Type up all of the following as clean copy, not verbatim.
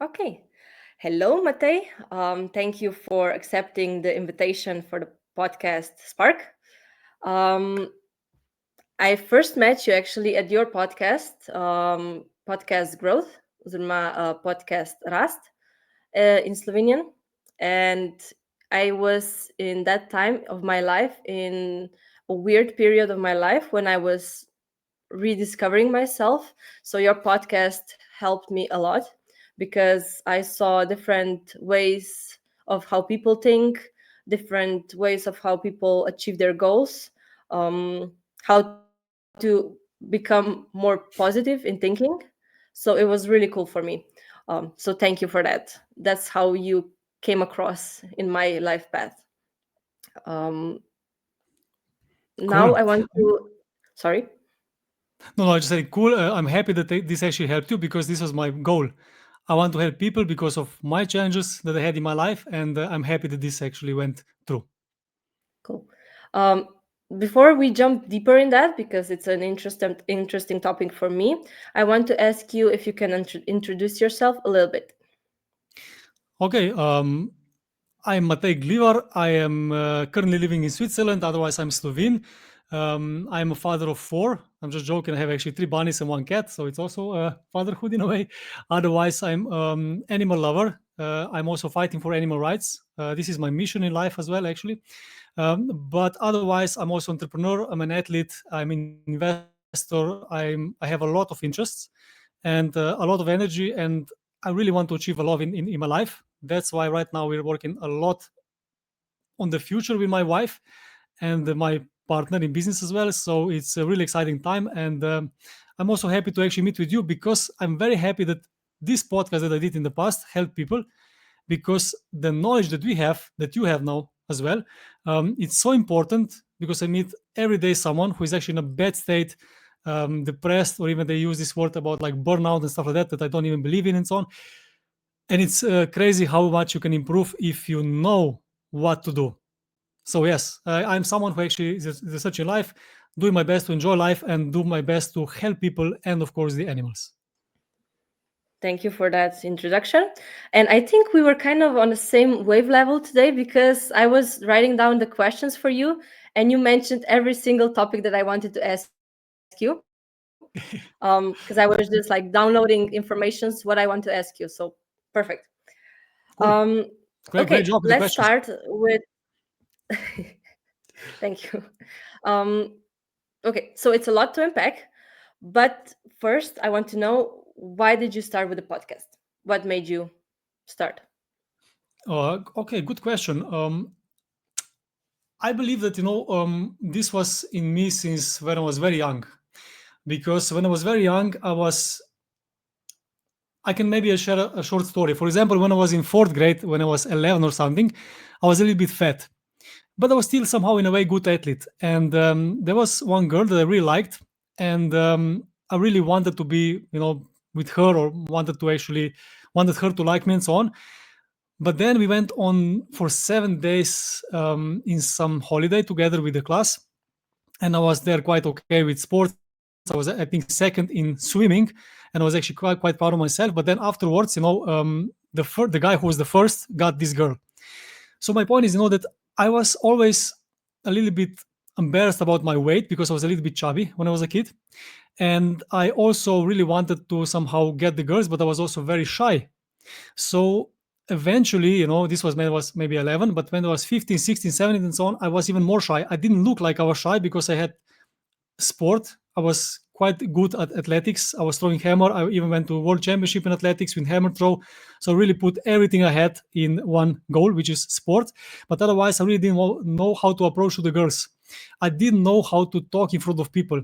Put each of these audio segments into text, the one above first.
Okay. Hello, Matej. Thank you for accepting the invitation for the podcast Spark. Um, I first met you actually at your podcast, Podcast Growth, oziroma podcast Rast in Slovenian. And I was in that time of my life, in a weird period of my life when I was rediscovering myself. So your podcast helped me a lot because I saw different ways of how people think, different ways of how people achieve their goals, how to become more positive in thinking. So it was really cool for me. So thank you for that. That's how you came across in my life path. Um, Now Cool. I want to. Sorry. No, I just said cool. I'm happy that this actually helped you because this was my goal. I want to help people because of my challenges that I had in my life, and I'm happy that this actually went through. Cool. Um, Before we jump deeper in that, because it's an interesting topic for me, I want to ask you if you can introduce yourself a little bit. Okay, I'm Matej Glivar. I am currently living in Switzerland. Otherwise, I'm Slovene. I'm a father of four. I'm just joking. I have actually three bunnies and one cat, so it's also fatherhood in a way. Otherwise, I'm animal lover. I'm also fighting for animal rights. This is my mission in life as well, actually. But otherwise, I'm also entrepreneur. I'm an athlete. I'm investor. I have a lot of interests and a lot of energy, and I really want to achieve a lot in my life. That's why right now we're working a lot on the future with my wife and my partner in business as well. So it's a really exciting time. And I'm also happy to actually meet with you because I'm very happy that this podcast that I did in the past helped people because the knowledge that we have, that you have now as well, it's so important because I meet every day someone who is actually in a bad state, depressed, or even they use this word about like burnout and stuff like that I don't even believe in and so on. And it's crazy how much you can improve if you know what to do. So yes, I'm someone who actually is such in life, doing my best to enjoy life and do my best to help people and of course the animals. Thank you for that introduction. And I think we were kind of on the same wave level today because I was writing down the questions for you, and you mentioned every single topic that I wanted to ask you. Because I was just like downloading informations what I want to ask you. So perfect. Cool. Okay, Great, let's great job with the start questions. with. Thank you. Um, okay, so it's a lot to unpack, but first I want to know, why did you start with the podcast? What made you start? Okay, good question. I believe that this was in me since when I was very young, because when I was very young, I can maybe share a short story. For example, when I was in fourth grade, when I was 11 or something, I was a little bit fat, but I was still somehow in a way good athlete. And there was one girl that I really liked, and I really wanted to be, with her, or wanted her to like me and so on. But then we went on for 7 days in some holiday together with the class, and I was there quite okay with sports. I was, I think, second in swimming, and I was actually quite proud of myself. But then afterwards, the guy who was the first got this girl. So my point is, that I was always a little bit embarrassed about my weight because I was a little bit chubby when I was a kid, and I also really wanted to somehow get the girls, but I was also very shy. So eventually, this was when I was maybe 11, but when I was 15, 16, 17, and so on, I was even more shy. I didn't look like I was shy because I had sport. I was quite good at athletics. I was throwing hammer. I even went to world championship in athletics with hammer throw. So I really put everything I had in one goal, which is sport. But otherwise, I really didn't know how to approach to the girls. I didn't know how to talk in front of people.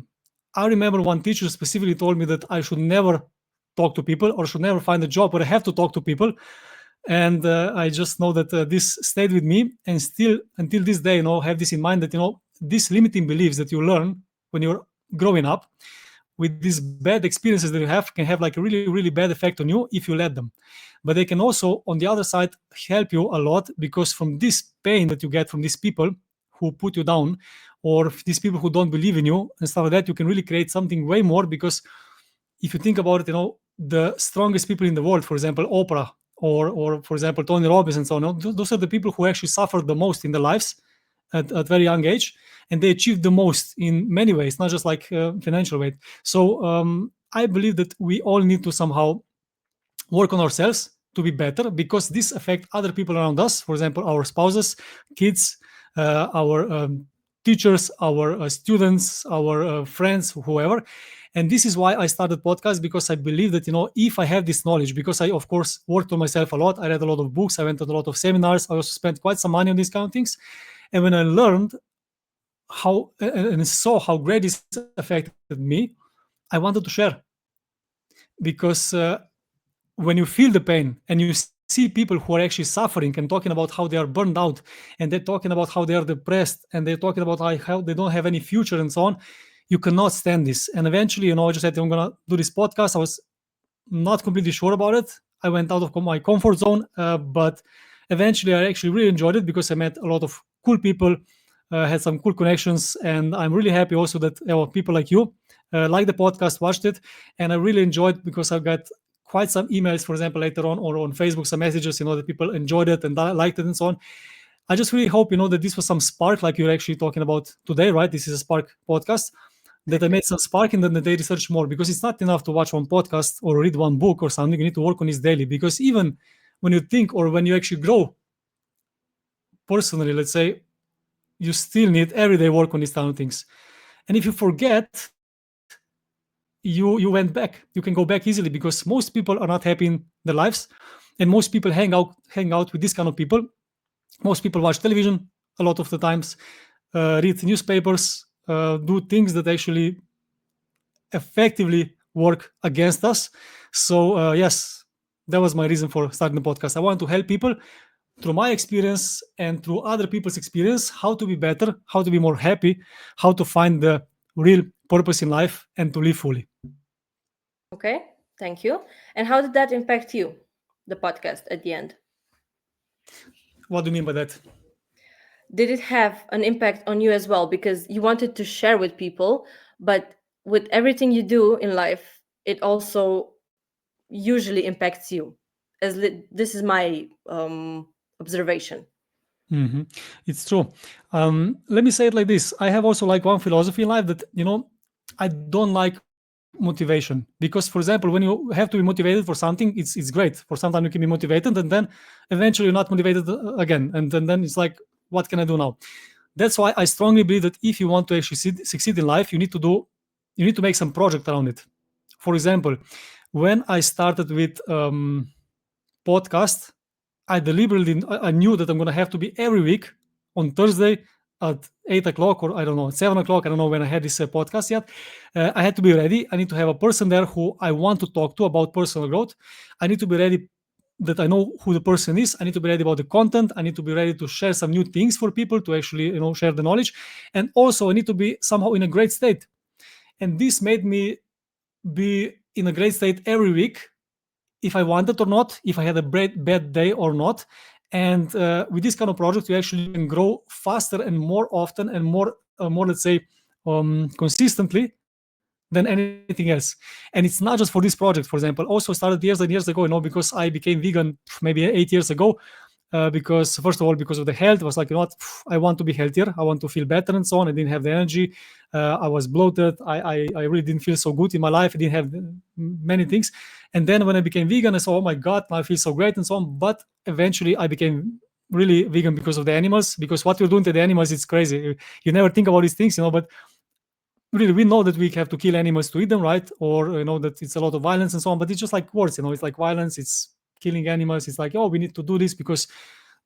I remember one teacher specifically told me that I should never talk to people or should never find a job where I have to talk to people. And I just know that this stayed with me, and still until this day, have this in mind that these limiting beliefs that you learn when you're growing up with these bad experiences that you have can have like a really, really bad effect on you if you let them. But they can also, on the other side, help you a lot, because from this pain that you get from these people who put you down, or these people who don't believe in you and stuff like that, you can really create something way more, because if you think about it, the strongest people in the world, for example, Oprah, or for example, Tony Robbins and so on, those are the people who actually suffered the most in their lives at very young age, and they achieved the most in many ways, not just like financial way. So I believe that we all need to somehow work on ourselves to be better, because this affect other people around us, for example, our spouses, kids, our teachers, our students, our friends, whoever. And this is why I started podcast, because I believe that, if I have this knowledge, because I of course worked on myself a lot, I read a lot of books, I went to a lot of seminars, I also spent quite some money on these kind of things. And when I learned how and saw how great this affected me, I wanted to share, because when you feel the pain and you see people who are actually suffering and talking about how they are burned out, and they're talking about how they are depressed, and they're talking about how they don't have any future and so on, you cannot stand this. And eventually, I just said, I'm gonna do this podcast. I was not completely sure about it. I went out of my comfort zone, but eventually I actually really enjoyed it, because I met a lot of cool people, had some cool connections, and I'm really happy also that people like you like the podcast, watched it, and I really enjoyed, because I got quite some emails, for example, later on, or on Facebook, some messages, that people enjoyed it and liked it and so on. I just really hope, that this was some spark, like you're actually talking about today, right? This is a Spark podcast, that I made some spark, and then they research more, because it's not enough to watch one podcast or read one book or something. You need to work on this daily, because even when you think, or when you actually grow personally, let's say, you still need everyday work on these kind of things. And if you forget, you went back. You can go back easily, because most people are not happy in their lives, and most people hang out with this kind of people. Most people watch television a lot of the times, read newspapers, do things that actually effectively work against us. So yes, that was my reason for starting the podcast. I want to help people through my experience and through other people's experience, how to be better, how to be more happy, how to find the real purpose in life, and to live fully. Okay, thank you. And how did that impact you, the podcast at the end? What do you mean by that? Did it have an impact on you as well? Because you wanted to share with people, but with everything you do in life, it also usually impacts you. This is my observation. Mm-hmm. It's true. Let me say it like this. I have also like one philosophy in life, that I don't like motivation, because, for example, when you have to be motivated for something, it's great. For some time you can be motivated, and then eventually you're not motivated again, and then it's like, what can I do now? That's why I strongly believe that if you want to actually succeed in life, you need to make some project around it. For example, when I started with podcast, I knew that I'm going to have to be every week on Thursday at 8 o'clock, or I don't know, 7 o'clock. I don't know when I had this podcast yet. I had to be ready. I need to have a person there who I want to talk to about personal growth. I need to be ready, that I know who the person is. I need to be ready about the content. I need to be ready to share some new things for people to actually, share the knowledge. And also I need to be somehow in a great state. And this made me be in a great state every week, if I wanted or not, if I had a bad day or not. And with this kind of project, you actually can grow faster and more often, and more, let's say, consistently than anything else. And it's not just for this project. For example, also started years and years ago, because I became vegan maybe 8 years ago. Because first of all, because of the health, I was like, I want to be healthier, I want to feel better and so on. I didn't have the energy, I was bloated, I really didn't feel so good in my life, I didn't have many things. And then when I became vegan, I saw, oh my god, now I feel so great and so on. But eventually I became really vegan because of the animals, because what you're doing to the animals, it's crazy. You never think about these things, but really, we know that we have to kill animals to eat them, right? Or that it's a lot of violence and so on. But it's just like words, it's like violence, it's killing animals. It's like, oh, we need to do this because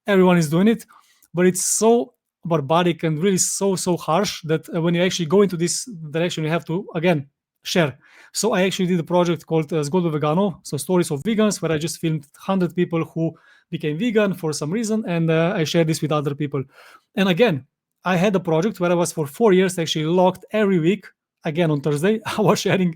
everyone is doing it. But it's so barbaric and really so harsh that when you actually go into this direction, you have to again share. So I actually did a project called Zgodbe Vegano, so stories of vegans, where I just filmed 100 people who became vegan for some reason, and I shared this with other people. And again, I had a project where I was for 4 years actually locked every week. Again on Thursday, I was sharing,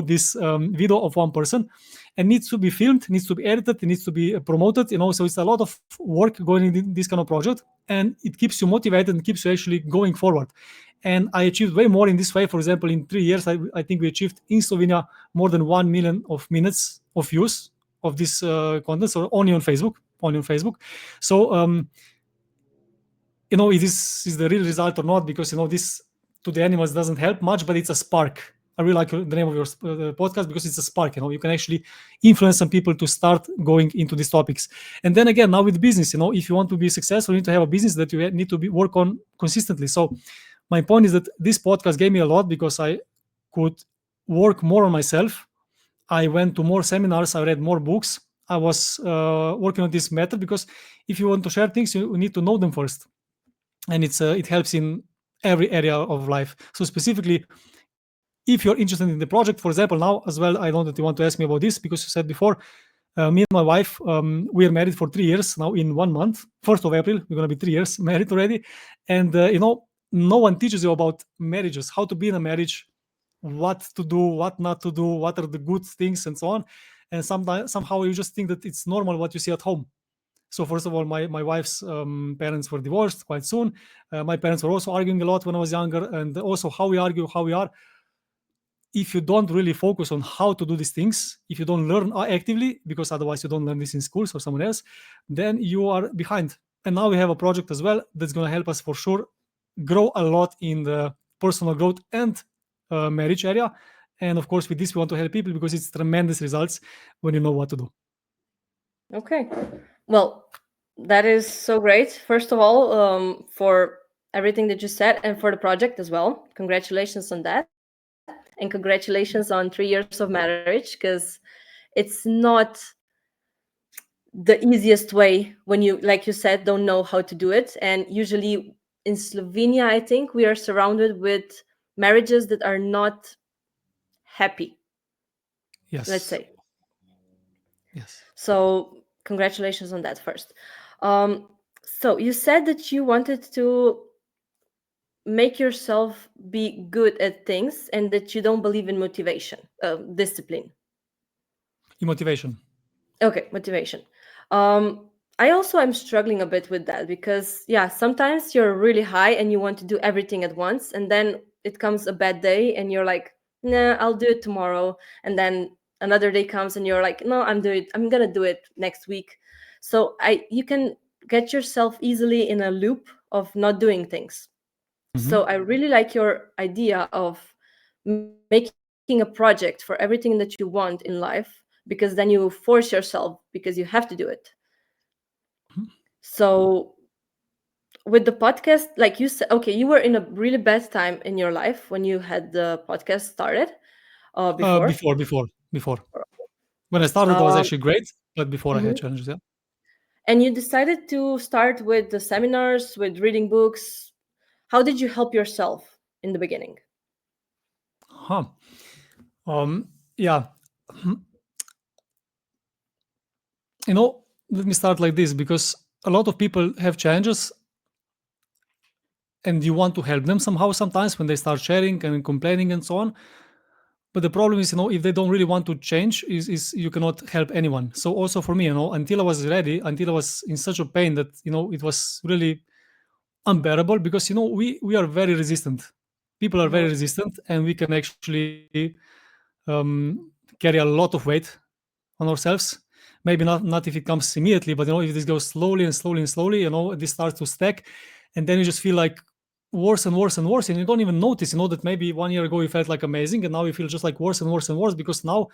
this video of one person, and needs to be filmed, needs to be edited, it needs to be promoted. So it's a lot of work going in this kind of project, and it keeps you motivated and keeps you actually going forward. and I achieved way more in this way. For example, in 3 years, I think we achieved in Slovenia more than 1 million of minutes of use of this content, so only on Facebook, only on Facebook. So if this is the real result or not, because this to the animals doesn't help much, but it's a spark. I really like the name of your podcast, because it's a spark. You can actually influence some people to start going into these topics. And then again, now with business, if you want to be successful, you need to have a business that you need to work on consistently. So my point is that this podcast gave me a lot, because I could work more on myself. I went to more seminars, I read more books. I was working on this method, because if you want to share things, you need to know them first, and it helps in every area of life. So specifically, if you're interested in the project, for example, now as well, I know that you want to ask me about this, because you said before, me and my wife, we are married for 3 years now. In 1 month, 1st of April, we're going to be 3 years married already. And no one teaches you about marriages, how to be in a marriage, what to do, what not to do, what are the good things, and so on. And sometimes somehow you just think that it's normal what you see at home. So first of all, my wife's parents were divorced quite soon. My parents were also arguing a lot when I was younger, and also how we argue, how we are. If you don't really focus on how to do these things, if you don't learn actively, because otherwise you don't learn this in schools or someone else, then you are behind. And now we have a project as well that's going to help us for sure grow a lot in the personal growth and marriage area. And of course, with this, we want to help people, because it's tremendous results when you know what to do. Okay. Well, that is so great. First of all, for everything that you said and for the project as well. Congratulations on that. And congratulations on 3 years of marriage, because it's not the easiest way when you, like you said, don't know how to do it. And usually in Slovenia, I think we are surrounded with marriages that are not happy, let's Yes. say. Yes. So congratulations on that first. So you said that you wanted to make yourself be good at things and that you don't believe in motivation, discipline. In motivation. Okay, motivation. I also am struggling a bit with that, because yeah, sometimes you're really high and you want to do everything at once, and then it comes a bad day and you're like, nah, I'll do it tomorrow. And then another day comes and you're like, no, I'm gonna do it next week. So you can get yourself easily in a loop of not doing things. So I really like your idea of making a project for everything that you want in life, because then you force yourself, because you have to do it. So with the podcast, like you said, okay, you were in a really bad time in your life when you had the podcast started, before. Before. When I started, I was Um, actually great, but before I had mhm. challenges. Yeah. And you decided to start with the seminars, with reading books. How did you help yourself in the beginning? Huh. Yeah. Let me start like this, because a lot of people have challenges, and you want to help them somehow sometimes when they start sharing and complaining and so on. But the problem is, if they don't really want to change, is you cannot help anyone. So also for me, until I was ready, until I was in such a pain that it was really unbearable, because we are very resistant. People are very Mhm. resistant, and we can actually carry a lot of weight on ourselves. Maybe not if it comes immediately, but if this goes slowly and slowly and slowly, this starts to stack, and then you just feel like worse and worse and worse, and you don't even notice, that maybe 1 year ago you felt like amazing, and now you feel just like worse and worse and worse, because now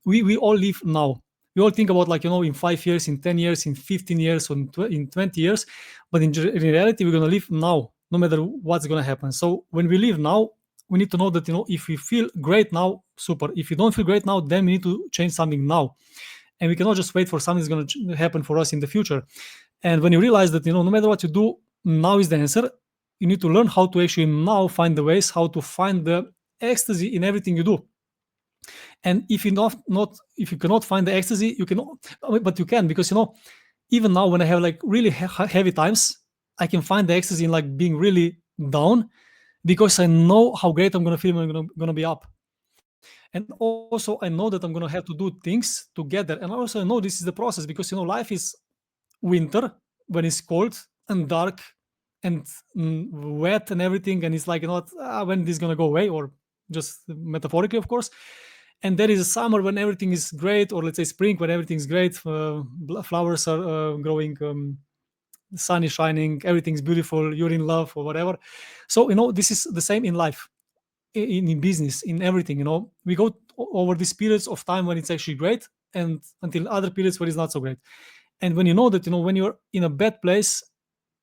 we all live now. We all think about, like, in 5 years, in 10 years, in 15 years, or in 20 years, but in reality, we're going to live now, no matter what's going to happen. So when we live now, we need to know that, if we feel great now, super. If we don't feel great now, then we need to change something now, and we cannot just wait for something that's going to happen for us in the future. And when you realize that, no matter what you do, now is the answer. You need to learn how to actually now find the ways, how to find the ecstasy in everything you do. And if you not if you cannot find the ecstasy, you can, but you can, because even now when I have like really heavy times, I can find the ecstasy in like being really down, because I know how great I'm gonna feel when I'm gonna be up. And also I know that I'm gonna have to do things to get there. And also I know this is the process, because life is winter when it's cold and dark and wet and everything, and it's like, when this gonna go away, or just metaphorically, of course. And there is a summer when everything is great, or let's say spring when everything's great, flowers are growing, the sun is shining, everything's beautiful, you're in love or whatever. So this is the same in life, in business, in everything. We go over these periods of time when it's actually great, and until other periods where it's not so great. And when you know that, when you're in a bad place,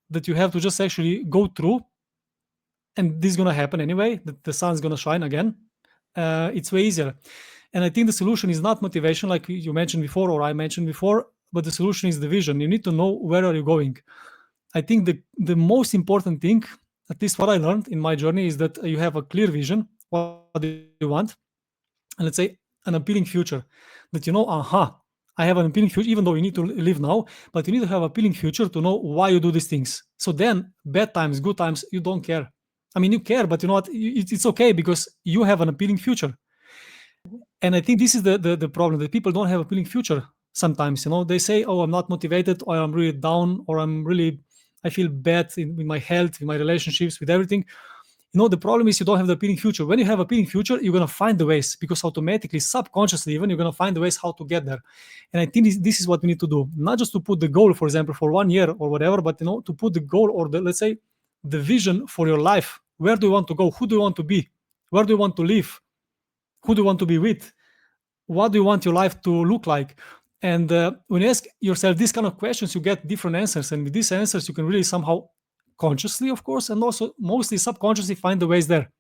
that you have to just actually go through, and this is going to happen anyway, that the sun's going to shine again, it's way easier. And I think the solution is not motivation, like you mentioned before, or I mentioned before, but the solution is the vision. You need to know where are you going. I think the most important thing, at least what I learned in my journey, is that you have a clear vision, what do you want, and let's say an appealing future, that I have an appealing future, even though you need to live now, but you need to have an appealing future to know why you do these things. So then, bad times, good times, you don't care. I mean, you care, but you know what? It's okay, because you have an appealing future. And I think this is the problem, that people don't have a appealing future sometimes. They say, oh, I'm not motivated, or I'm really down, or I feel bad in my health, in my relationships, with everything. The problem is you don't have the appealing future. When you have appealing future, you're going to find the ways, because automatically, subconsciously even, you're going to find the ways how to get there. And I think this is what we need to do. Not just to put the goal, for example, for 1 year or whatever, but to put the goal, or let's say the vision for your life. Where do you want to go? Who do you want to be? Where do you want to live? Who do you want to be with? What do you want your life to look like? And when you ask yourself these kind of questions, you get different answers. And with these answers, you can really somehow, consciously, of course, and also mostly subconsciously, find the ways there.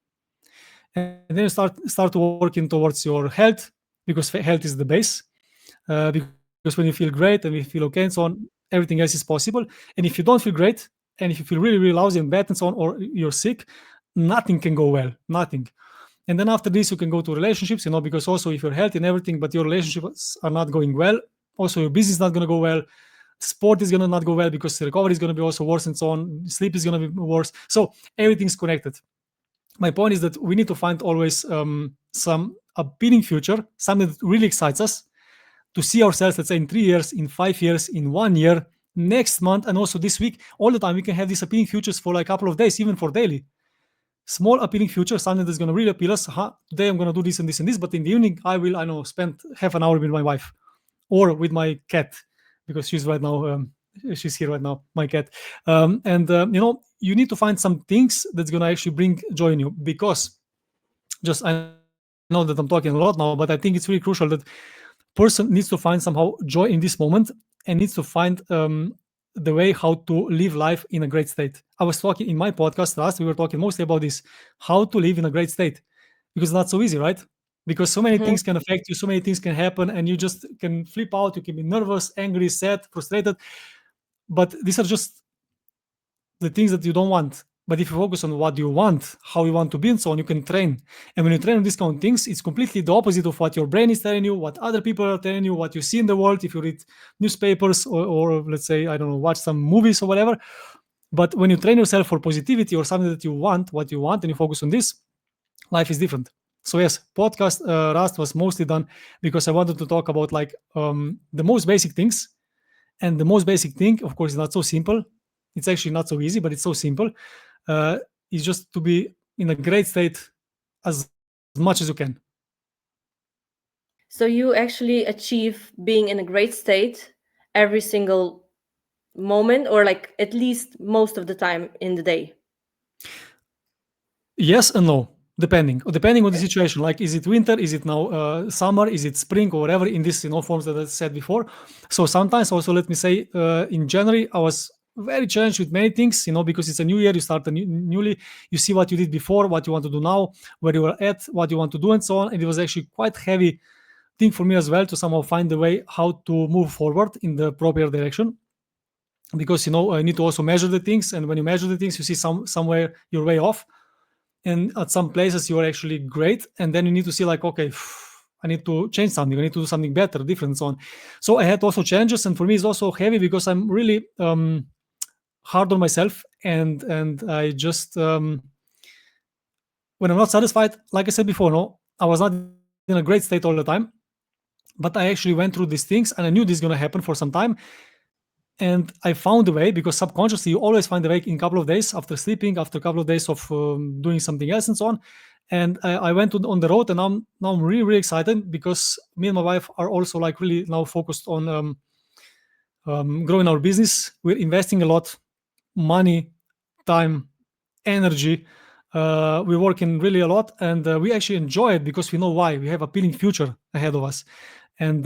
And then you start working towards your health, because health is the base. Because when you feel great and you feel okay and so on, everything else is possible. And if you don't feel great, and if you feel really, really lousy and bad and so on, or you're sick, nothing can go well. Nothing. And then after this, you can go to relationships, because also if you're healthy and everything, but your relationships are not going well, also your business is not going to go well, sport is going to not go well, because the recovery is going to be also worse and so on, sleep is going to be worse. So everything's connected. My point is that we need to find always some appealing future, something that really excites us, to see ourselves, let's say, in 3 years, in 5 years, in 1 year, next month, and also this week. All the time we can have these appealing futures for like a couple of days, even for daily. Small appealing future, something that's going to really appeal us. Today I'm going to do this and this and this, but in the evening I will, spend half an hour with my wife, or with my cat, because she's right now, she's here right now, my cat. And you need to find some things that's going to actually bring joy in you, because I know that I'm talking a lot now, but I think it's really crucial that person needs to find somehow joy in this moment, and needs to find the way how to live life in a great state. I was talking in my podcast last, we were talking mostly about this, how to live in a great state, because it's not so easy, right? Because so many things can affect you, so many things can happen, and you just can flip out, you can be nervous, angry, sad, frustrated. But these are just the things that you don't want. But if you focus on what you want, how you want to be, and so on, you can train. And when you train on these kind of things, it's completely the opposite of what your brain is telling you, what other people are telling you, what you see in the world, if you read newspapers, or let's say, I don't know, watch some movies or whatever. But when you train yourself for positivity, or something that you want, what you want, and you focus on this, life is different. So yes, podcast Rust was mostly done because I wanted to talk about like the most basic things. And the most basic thing, of course, is not so simple. It's actually not so easy, but it's so simple. Is just to be in a great state as much as you can. So you actually achieve being in a great state every single moment, or like at least most of the time in the day? Yes and no, depending on the situation. Like, is it winter? Is it now summer? Is it spring or whatever? In this, forms that I said before. So sometimes also, let me say, in January, I was very challenged with many things, because it's a new year. You start newly. You see what you did before, what you want to do now, where you were at, what you want to do, and so on. And it was actually quite heavy thing for me as well to somehow find the way how to move forward in the proper direction. Because I need to also measure the things, and when you measure the things, you see somewhere you're way off, and at some places you are actually great, and then you need to see like, okay, I need to change something, I need to do something better, different, and so on. So I had also challenges, and for me it's also heavy because I'm really hard on myself, and I just when I'm not satisfied, like I said before, no, I was not in a great state all the time, but I actually went through these things, and I knew this is going to happen for some time. And I found a way, because subconsciously you always find a way in a couple of days after sleeping, after a couple of days of doing something else and so on. And I went on the road, and now I'm really, really excited, because me and my wife are also like really now focused on growing our business. We're investing a lot, money, time, energy. We're working really a lot, and we actually enjoy it because we know why. We have a appealing future ahead of us, and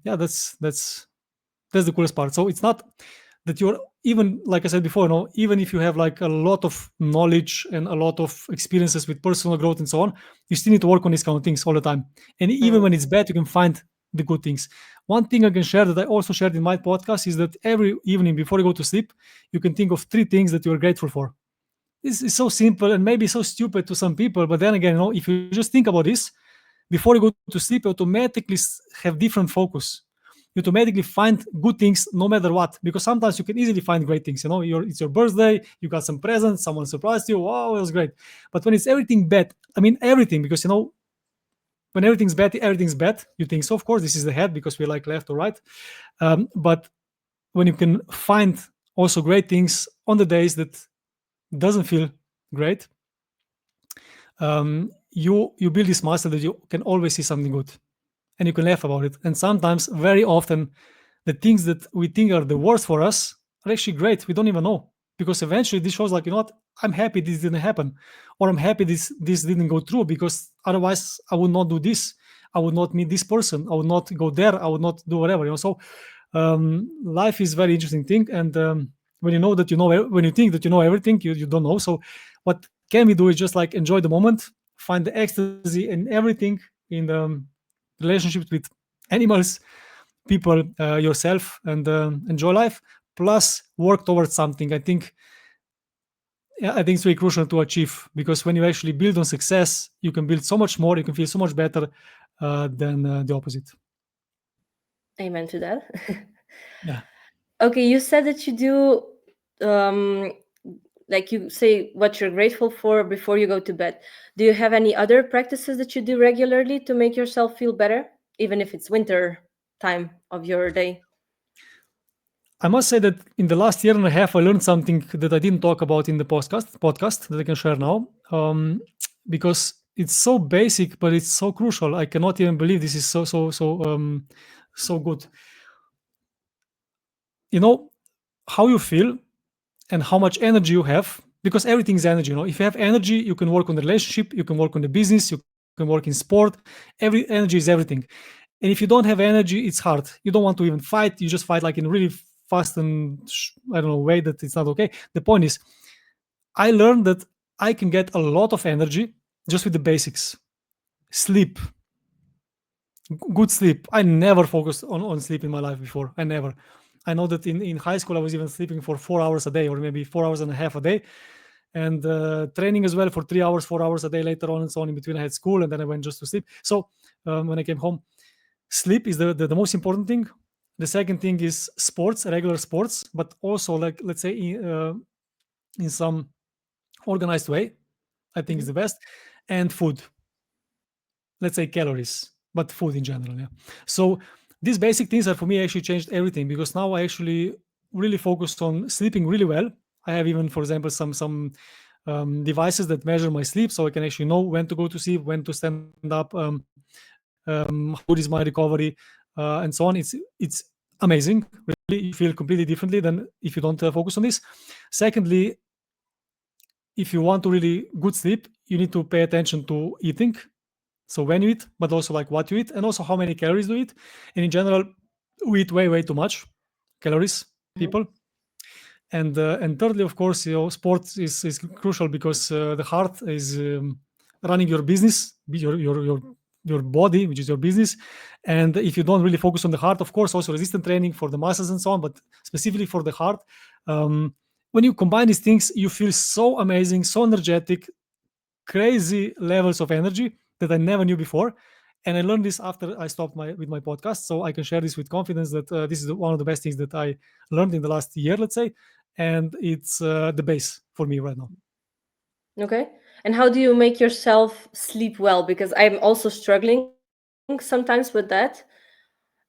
yeah, that's the coolest part. So it's not that you're, even like I said before, even if you have like a lot of knowledge and a lot of experiences with personal growth and so on, you still need to work on these kind of things all the time. And even when Mm. it's bad, you can find the good things. One thing I can share that I also shared in my podcast is that every evening before you go to sleep, you can think of 3 things that you are grateful for. This is so simple and maybe so stupid to some people, but then again, if you just think about this before you go to sleep, you automatically have different focus. You automatically find good things no matter what, because sometimes you can easily find great things. It's your birthday, you got some presents, someone surprised you, wow, it was great. But when it's everything bad, I mean everything, because when everything's bad, you think, so of course this is the head, because we're like left or right. But when you can find also great things on the days that doesn't feel great, you build this muscle that you can always see something good, and you can laugh about it. And sometimes, very often, the things that we think are the worst for us are actually great. We don't even know, because eventually this shows like, what, I'm happy this didn't happen, or I'm happy this didn't go through, because otherwise I would not do this. I would not meet this person. I would not go there. I would not do whatever. So life is very interesting thing, and when you know that when you think that you know everything, you don't know. So what can we do is just like enjoy the moment, find the ecstasy in everything, in the relationships with animals, people, yourself, and enjoy life. Plus, work towards something. I think it's very crucial to achieve, because when you actually build on success, you can build so much more. You can feel so much better than the opposite. Amen to that. Yeah. Okay, you said that you do, um, like you say what you're grateful for before you go to bed. Do you have any other practices that you do regularly to make yourself feel better, even if it's winter time of your day? I must say that in the last year and a half, I learned something that I didn't talk about in the podcast that I can share now, because it's so basic, but it's so crucial. I cannot even believe this is so good. You know how you feel and how much energy you have, because everything is energy. If you have energy, you can work on the relationship, you can work on the business, you can work in sport. Energy is everything. And if you don't have energy, it's hard. You don't want to even fight. You just fight like in a really fast and I don't know way that it's not okay. The point is, I learned that I can get a lot of energy just with the basics. Sleep, good sleep. I never focused on sleep in my life before. I never. I know that in high school I was even sleeping for 4 hours a day, or maybe 4 hours and a half a day, and training as well for 3 hours, 4 hours a day later on and so on. In between I had school, and then I went just to sleep. So when I came home, sleep is the most important thing. The second thing is sports, regular sports, but also like, let's say, in some organized way, I think is Mhm. the best. And food, let's say calories, but food in general. Yeah. So these basic things are for me actually changed everything, because now I actually really focus on sleeping really well. I have even, for example, some devices that measure my sleep, so I can actually know when to go to sleep, when to stand up, how good is my recovery, and so on. It's amazing. Really, you feel completely differently than if you don't focus on this. Secondly, if you want to really good sleep, you need to pay attention to eating. So when you eat, but also like what you eat, and also how many calories you eat. And in general, we eat way too much calories, Mhm. people. And thirdly, of course, sports is crucial, because the heart is running your business, your body, which is your business. And if you don't really focus on the heart, of course, also resistance training for the muscles and so on, but specifically for the heart, um, when you combine these things, you feel so amazing, so energetic, crazy levels of energy that I never knew before. And I learned this after I stopped with my podcast, so I can share this with confidence that this is one of the best things that I learned in the last year, let's say, and it's the base for me right now. Okay. And how do you make yourself sleep well? Because I'm also struggling sometimes with that.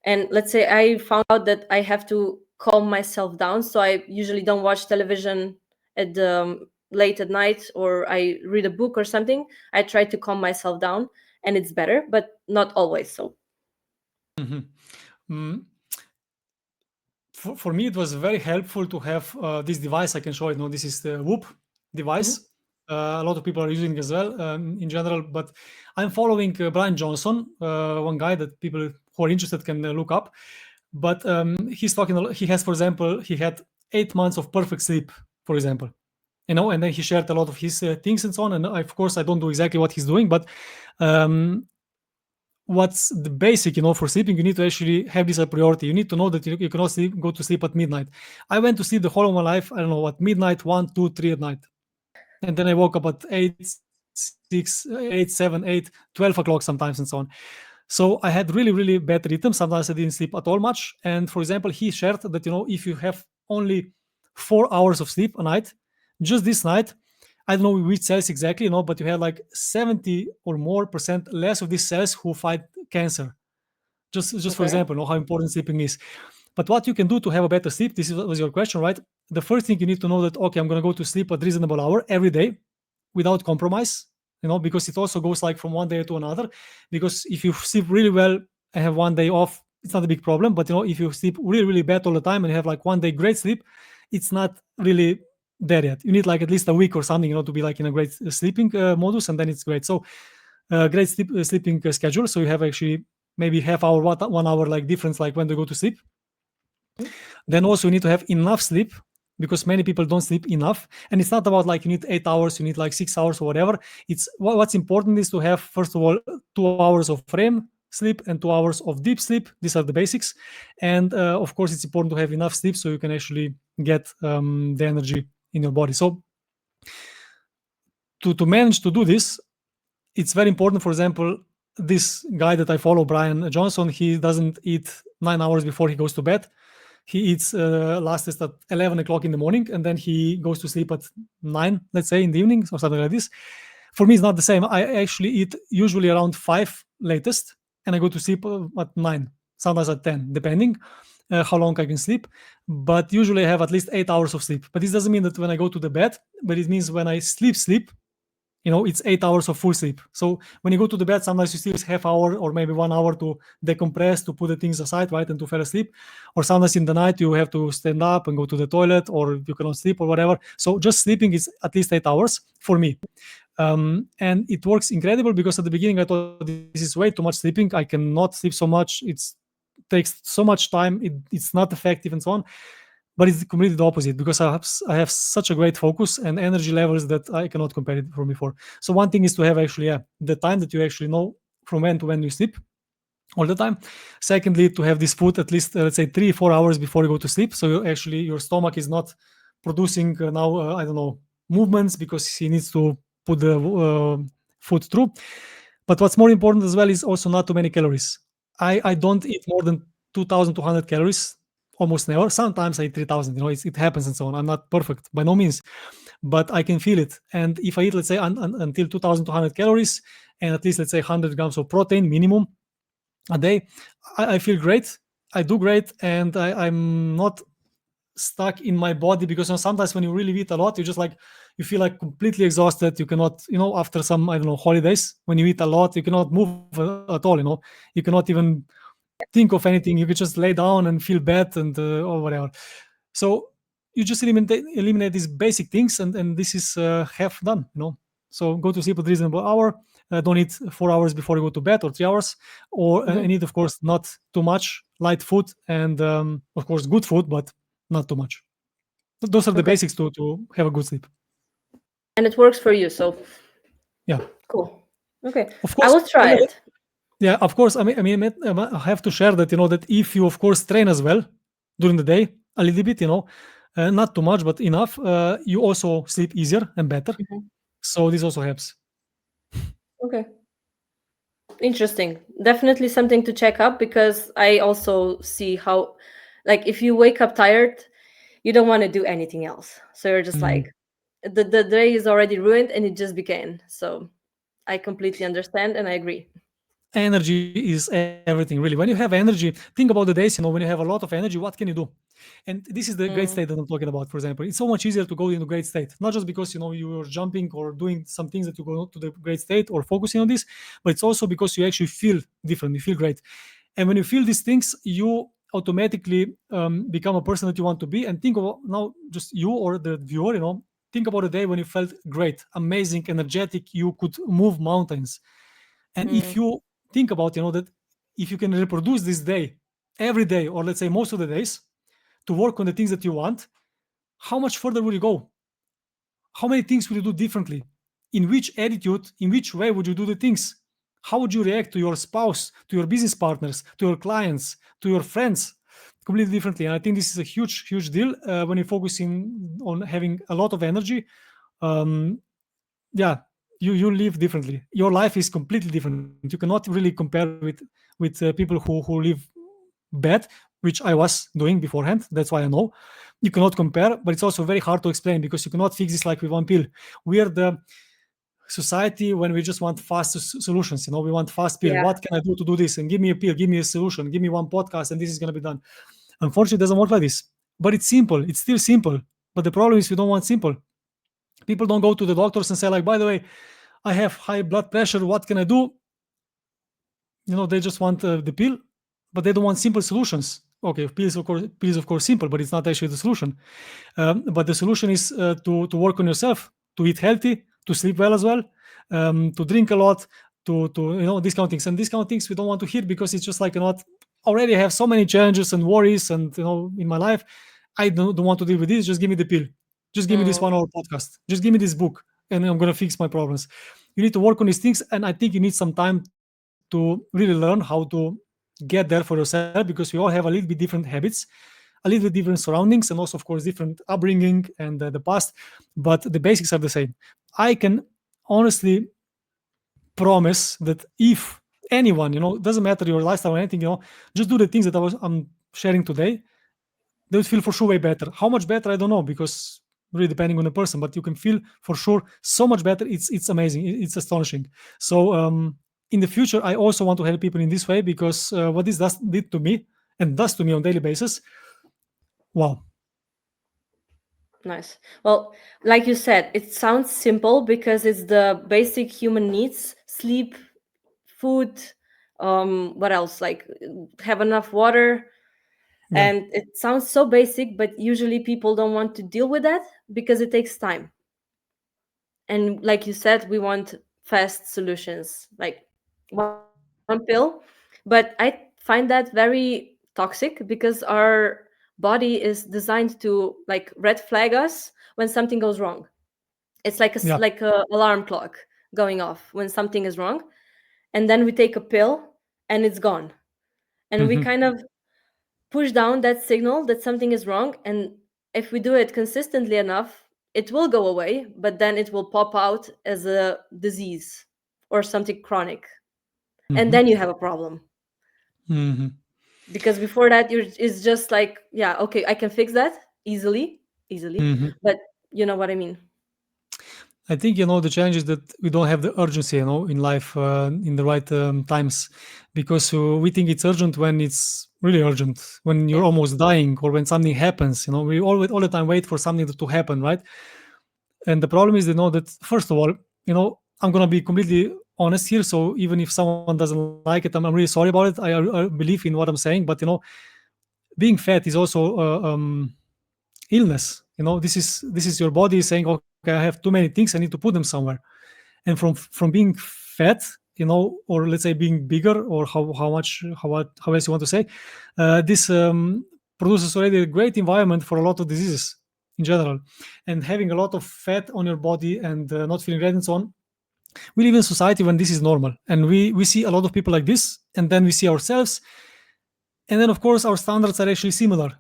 And let's say I found out that I have to calm myself down. So I usually don't watch television at the late at night, or I read a book or something. I try to calm myself down, and it's better, but not always. So Mhm. Mm, for me, it was very helpful to have this device. I can show it. No, this is the Whoop mhm. device. A lot of people are using it as well in general. But I'm following Brian Johnson, one guy that people who are interested can look up. But he's talking. He has, for example, he had 8 months of perfect sleep, for example. And then he shared a lot of his things and so on. And of course, I don't do exactly what he's doing, but um, what's the basic, for sleeping, you need to actually have this a priority. You need to know that you cannot go to sleep at midnight. I went to sleep the whole of my life, I don't know, at midnight, 1, 2, 3 at night. And then I woke up at 8, 6, 8, 7, 8, 12 o'clock sometimes and so on. So I had really, really bad rhythm. Sometimes I didn't sleep at all much. And for example, he shared that, if you have only 4 hours of sleep a night, just this night, I don't know which cells exactly, but you had like 70 or more percent less of these cells who fight cancer. Just for Okay. example, how important sleeping is. But what you can do to have a better sleep, this was your question, right? The first thing you need to know that, okay, I'm going to go to sleep at reasonable hour every day without compromise, because it also goes like from one day to another. Because if you sleep really well and have one day off, it's not a big problem. But if you sleep really, really bad all the time and you have like one day great sleep, it's not really there yet. You need like at least a week or something, to be like in a great sleeping modus, and then it's great. So great sleeping schedule. So you have actually maybe half hour, 1 hour like difference, like when to go to sleep. Mhm. Then also you need to have enough sleep, because many people don't sleep enough. And it's not about like you need 8 hours, you need like 6 hours or whatever. It's what's important is to have, first of all, 2 hours of REM sleep and 2 hours of deep sleep. These are the basics. And of course, it's important to have enough sleep so you can actually get the energy in your body. So to manage to do this, it's very important. For example, this guy that I follow, Brian Johnson, he doesn't eat 9 hours before he goes to bed. He eats lastest at 11 o'clock in the morning, and then he goes to sleep at 9, let's say, in the evenings or something like this. For me, it's not the same. I actually eat usually around 5 latest, and I go to sleep at 9, sometimes at 10, depending how long I can sleep. But usually I have at least 8 hours of sleep. But this doesn't mean that when I go to the bed, but it means when I sleep, it's 8 hours of full sleep. So when you go to the bed, sometimes you still half hour or maybe 1 hour to decompress, to put the things aside, right, and to fall asleep. Or sometimes in the night you have to stand up and go to the toilet, or you cannot sleep or whatever. So just sleeping is at least 8 hours for me. And it works incredible, because at the beginning I thought this is way too much sleeping. I cannot sleep so much. It takes so much time. It's not effective and so on. But it's completely the opposite, because I have such a great focus and energy levels that I cannot compare it from before. So one thing is to have actually, the time that you actually know from when to when you sleep all the time. Secondly, to have this food at least, let's say 3-4 hours before you go to sleep. So your stomach is not producing now, I don't know, movements, because he needs to put the food through. But what's more important as well is also not too many calories. I don't eat more than 2,200 calories, almost never. Sometimes I eat 3,000. It happens and so on. I'm not perfect by no means, but I can feel it. And if I eat, let's say, until 2,200 calories and at least, let's say, 100 grams of protein minimum a day, I feel great. I do great, and I'm not stuck in my body, because sometimes when you really eat a lot, you feel like completely exhausted. You cannot, after some, I don't know, holidays, when you eat a lot, you cannot move at all. You cannot even think of anything. You could just lay down and feel bad and or whatever. So you just eliminate these basic things, and this is half done. So go to sleep at reasonable hour. Don't eat 4 hours before you go to bed, or 3 hours, or Mhm. and eat, of course, not too much light food, and of course good food, but not too much. Those are the Okay. basics to have a good sleep. And it works for you, so Yeah, cool. Okay, of I course. will try it. Yeah, of course. I have to share that, that if you, of course, train as well during the day, a little bit, not too much, but enough, you also sleep easier and better. Mhm. So this also helps. Okay. Interesting. Definitely something to check up, because I also see how, like, if you wake up tired, you don't want to do anything else. So you're just Mm. like, the day is already ruined and it just began. So I completely understand and I agree. Energy is everything, really. When you have energy, think about the days, when you have a lot of energy, what can you do? And this is the great Mm, state that I'm talking about. For example, it's so much easier to go into great state, not just because you're jumping or doing some things that you go to the great state or focusing on this, but it's also because you actually feel different, you feel great. And when you feel these things, you automatically become a person that you want to be. And think of now, just you or the viewer, think about a day when you felt great, amazing, energetic, you could move mountains. And if mm, you think about, that if you can reproduce this day every day, or let's say most of the days, to work on the things that you want, how much further will you go? How many things will you do differently? In which attitude, in which way would you do the things? How would you react to your spouse, to your business partners, to your clients, to your friends? Completely differently. And I think this is a huge, huge deal when you're focusing on having a lot of energy. Um, yeah, you live differently. Your life is completely different. You cannot really compare with people who live bad, which I was doing beforehand. That's why I know you cannot compare, but it's also very hard to explain because you cannot fix this like with one pill. We are the society when we just want fast solutions. We want fast pill. yeah, What can I do to do this? And give me a pill, give me a solution, give me one podcast, and this is going to be done. Unfortunately, it doesn't work like this. But it's simple. It's still simple. But the problem is we don't want simple. People don't go to the doctors and say like, by the way, I have high blood pressure. What can I do? They just want the pill, but they don't want simple solutions. Okay, pills of course simple, but it's not actually the solution. But the solution is to work on yourself, to eat healthy, to sleep well as well, to drink a lot, to these kind of things. And these kind of things we don't want to hear because it's just like not already have so many challenges and worries, and in my life, I don't want to deal with this. Just give me the pill. Just give me this mm, 1 hour podcast. Just give me this book, and I'm gonna fix my problems. You need to work on these things, and I think you need some time to really learn how to get there for yourself because we all have a little bit different habits, a little bit different surroundings, and also of course different upbringing and the past, but the basics are the same. I can honestly promise that if anyone, doesn't matter your lifestyle or anything, just do the things that I'm sharing today, they would feel for sure way better. How much better, I don't know, because really depending on the person, but you can feel for sure so much better. It's amazing. It's astonishing. So in the future, I also want to help people in this way because what this did to me and does to me on daily basis, wow. nice. Well, like you said, it sounds simple because it's the basic human needs: sleep, food, what else? Like have enough water. Yeah, And it sounds so basic, but usually people don't want to deal with that because it takes time. And like you said, we want fast solutions, like one pill. But I find that very toxic because our body is designed to like red flag us when something goes wrong. It's like yeah. like a alarm clock going off when something is wrong, and then we take a pill and it's gone. And we Hmm. kind of push down that signal that something is wrong. And if we do it consistently enough, it will go away, but then it will pop out as a disease or something chronic. And Hmm. then you have a problem. Hmm. Because before that, it's just like, yeah, okay, I can fix that easily. Hmm. But you know what I mean? I think the challenge is that we don't have the urgency, in life in the right times, because we think it's urgent when it's really urgent, when you're Yeah. almost dying or when something happens. We all the time wait for something to happen, right? And the problem is, that first of all, I'm gonna be completely honest here. So even if someone doesn't like it, I'm really sorry about it. I believe in what I'm saying, but being fat is also illness. This is your body saying, okay, I have too many things, I need to put them somewhere. And from being fat, or let's say being bigger, or how much how else you want to say, this produces already a great environment for a lot of diseases in general. And having a lot of fat on your body and not feeling great and so on, we live in a society when this is normal, and we see a lot of people like this, and then we see ourselves, and then of course our standards are actually similar.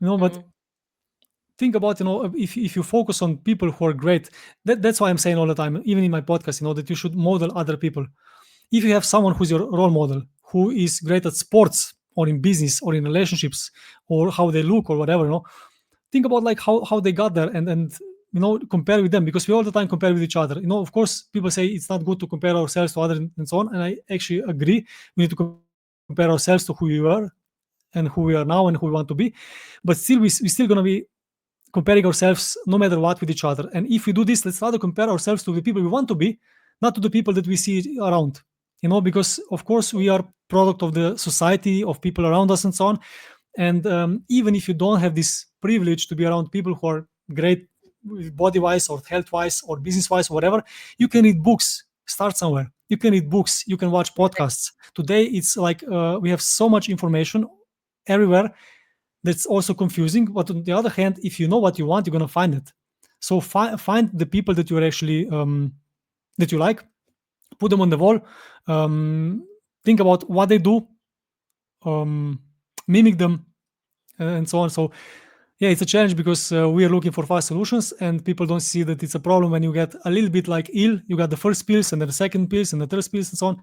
But Mm, think about, if you focus on people who are great, that's why I'm saying all the time, even in my podcast, that you should model other people. If you have someone who's your role model, who is great at sports or in business or in relationships or how they look or whatever, think about like how they got there, and compare with them, because we all the time compare with each other. Of course people say it's not good to compare ourselves to others and so on, and I actually agree. We need to compare ourselves to who we were, and who we are now and who we want to be. But still, we still gonna be comparing ourselves no matter what with each other. And if we do this, let's rather compare ourselves to the people we want to be, not to the people that we see around. Because of course we are product of the society, of people around us, and so on. And even if you don't have this privilege to be around people who are great body wise or health wise or business wise, whatever, you can read books. Start somewhere. You can read books. You can watch podcasts. Today, it's like we have so much information everywhere that's also confusing. But on the other hand, if you know what you want, you're gonna find it. So find the people that you're actually that you like, put them on the wall, think about what they do, um, mimic them, and so on. So yeah, it's a challenge because we are looking for fast solutions, and people don't see that it's a problem when you get a little bit like ill. You got the first pills, and then the second pills, and the third pills, and so on.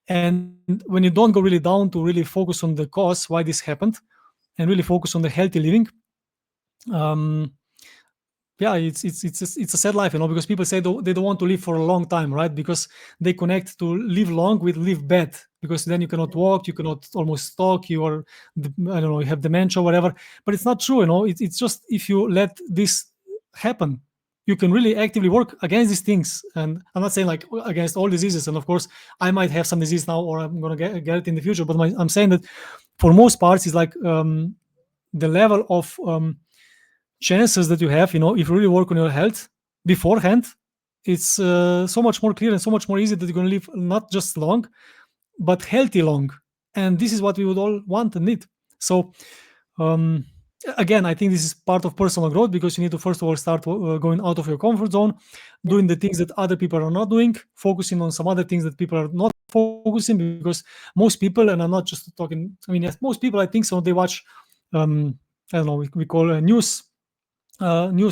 And when you don't go really down to really focus on the cause why this happened, and really focus on the healthy living, um, yeah, it's a sad life, because people say they don't want to live for a long time, right? Because they connect to live long with live bad, because then you cannot walk, you cannot almost talk, you are, I don't know, you have dementia, whatever. But it's not true, it's just if you let this happen, you can really actively work against these things. And I'm not saying like against all diseases, and of course I might have some disease now, or I'm gonna get it in the future, but I'm saying that for most parts it's like the level of chances that you have, if you really work on your health beforehand, it's so much more clear and so much more easy that you're going to live not just long, but healthy long. And this is what we would all want and need. So, um, again, I think this is part of personal growth, because you need to first of all start going out of your comfort zone, Yeah. doing the things that other people are not doing, focusing on some other things that people are not focusing. Because most people, and I'm not just talking, I mean, yes, most people, I think so, they watch, um, I don't know, we call news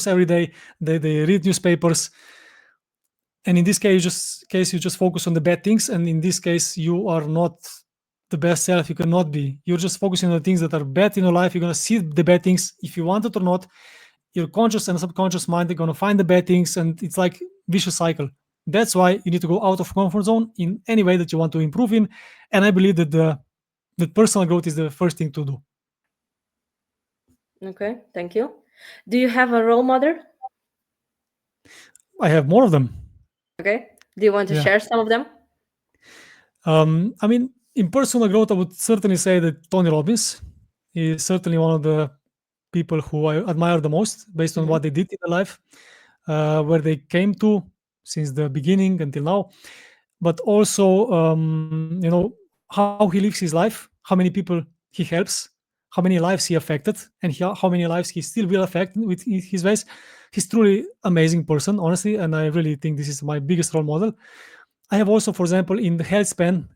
every day. They read newspapers, and in this case you just focus on the bad things. And in this case, you are not the best self you cannot be. You're just focusing on the things that are bad in your life. You're going to see the bad things if you want it or not. Your conscious and subconscious mind are going to find the bad things, and it's like vicious cycle. That's why you need to go out of comfort zone in any way that you want to improve in. And I believe that the personal growth is the first thing to do. Okay, thank you. Do you have a role model? I have more of them. Okay. Do you want to Yeah. share some of them? I mean, in personal growth, I would certainly say that Tony Robbins is certainly one of the people who I admire the most, based on Hmm. what they did in their life, where they came to since the beginning until now. But also, how he lives his life, how many people he helps, how many lives he affected, and how many lives he still will affect with his ways. He's truly amazing person, honestly, and I really think this is my biggest role model. I have also, for example, in the health span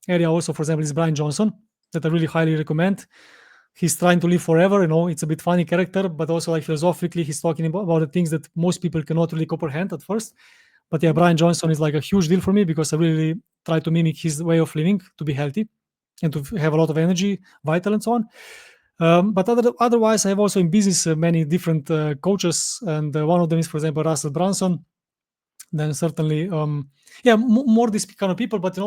area, also, for example, is Brian Johnson, that I really highly recommend. He's trying to live forever. It's a bit funny character, but also like philosophically, he's talking about the things that most people cannot really comprehend at first. But yeah, Brian Johnson is like a huge deal for me, because I really try to mimic his way of living to be healthy and to have a lot of energy, vital, and so on. But otherwise, I have also in business many different coaches, and one of them is, for example, Russell Brunson. Then certainly, yeah, more these kind of people. But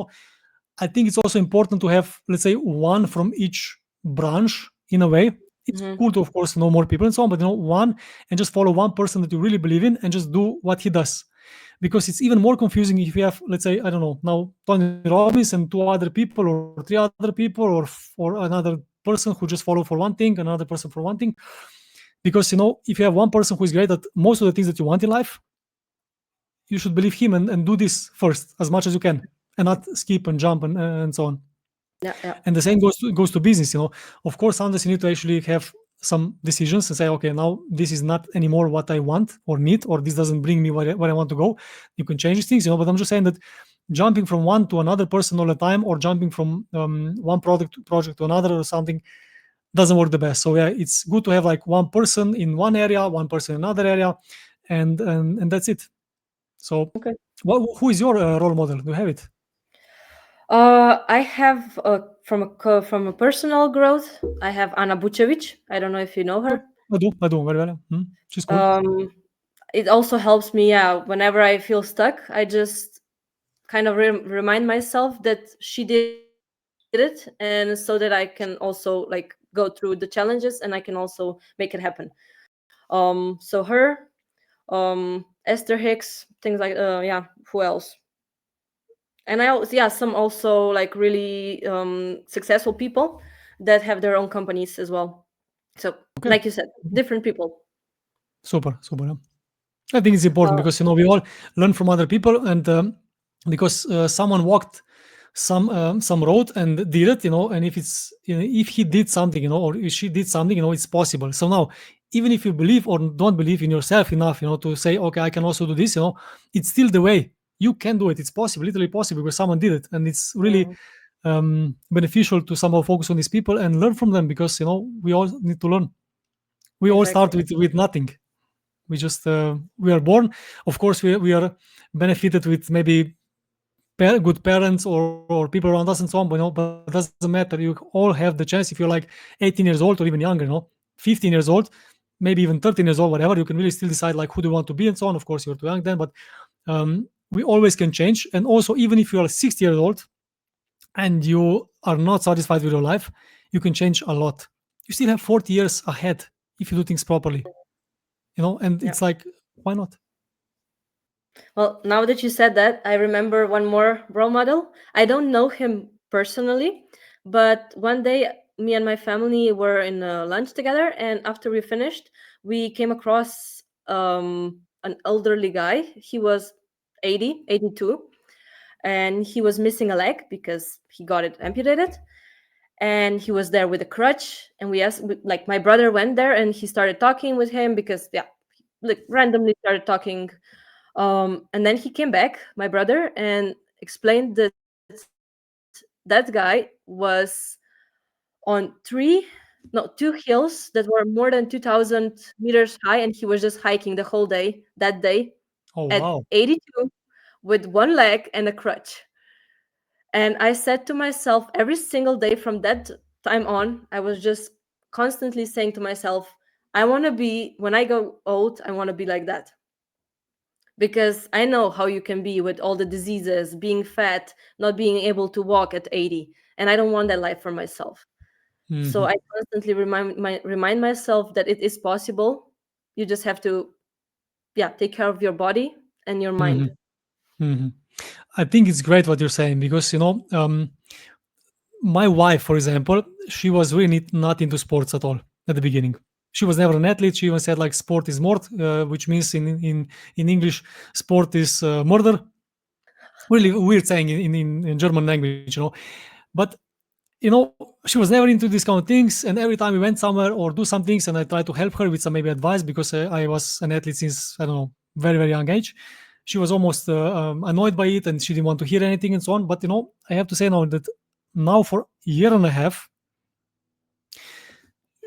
I think it's also important to have, let's say, one from each branch in a way. It's Hmm. cool to, of course, know more people and so on, but one, and just follow one person that you really believe in and just do what he does. Because it's even more confusing if you have, let's say, I don't know, now Tony Robbins and two other people or three other people, or another person who just follow for one thing, another person for one thing. Because if you have one person who is great at most of the things that you want in life, you should believe him and do this first as much as you can, and not skip and jump and so on. Yeah, yeah. And the same goes to business. Of course, sometimes you need to actually have some decisions and say, okay, now this is not anymore what I want or need, or this doesn't bring me where I want to go. You can change these things, but I'm just saying that jumping from one to another person all the time, or jumping from one project to another or something, doesn't work the best. So yeah, it's good to have like one person in one area, one person in another area, and that's it. So, Okay. who is your role model? Do you have it? I have from a personal growth. I have Anna Bucevic. I don't know if you know Oh, her. I do very well. She's cool. Um, it also helps me. Yeah, whenever I feel stuck, I just kind of remind myself that she did did it, and so that I can also like go through the challenges and I can also make it happen. So her, Esther Hicks, things like yeah, who else? And I also, yeah, some also like really successful people that have their own companies as well. So Okay. like you said, different people. Super, super. Yeah. I think it's important Uh, because we all learn from other people, and because someone walked some road and did it, and if it's if he did something, or if she did something, it's possible. So now, even if you believe or don't believe in yourself enough, to say, okay, I can also do this, it's still the way you can do it. It's possible, literally possible, because someone did it, and it's really mm, beneficial to somehow focus on these people and learn from them, because we all need to learn. We all exactly. start with nothing. We just we are born. Of course, we are benefited with maybe good parents or people around us and so on, but it doesn't matter. You all have the chance. If you're like 18 years old or even younger, 15 years old, maybe even 13 years old, whatever, you can really still decide like who do you want to be and so on. Of course, you're too young then, but we always can change. And also, even if you are 60 years old and you are not satisfied with your life, you can change a lot. You still have 40 years ahead if you do things properly, and Yeah. it's like, why not? Well, now that you said that, I remember one more role model. I don't know him personally, but one day me and my family were in a lunch together, and after we finished, we came across an elderly guy. He was 80, 82, and he was missing a leg because he got it amputated. And he was there with a crutch, and we asked, like, my brother went there and he started talking with him because, yeah, like randomly started talking. And then he came back, my brother, and explained that that guy was on two hills that were more than 2,000 meters high, and he was just hiking the whole day that day Oh, at wow. 82 with one leg and a crutch. And I said to myself every single day from that time on, I was just constantly saying to myself, I want to be, when I go old, I want to be like that, because I know how you can be with all the diseases, being fat, not being able to walk at 80, and I don't want that life for myself. So Hmm. I constantly remind myself that it is possible. You just have to, yeah, take care of your body and your Hmm. mind. Hmm. I think it's great what you're saying, because my wife, for example, she was really not into sports at all at the beginning. She was never an athlete. She even said like sport is mort, which means in English, sport is murder. Really weird saying in German language, But she was never into these kind of things. And every time we went somewhere or do some things, and I tried to help her with some maybe advice, because I was an athlete since, I don't know, very very young age. She was almost annoyed by it, and she didn't want to hear anything and so on. But I have to say now that now for a year and a half,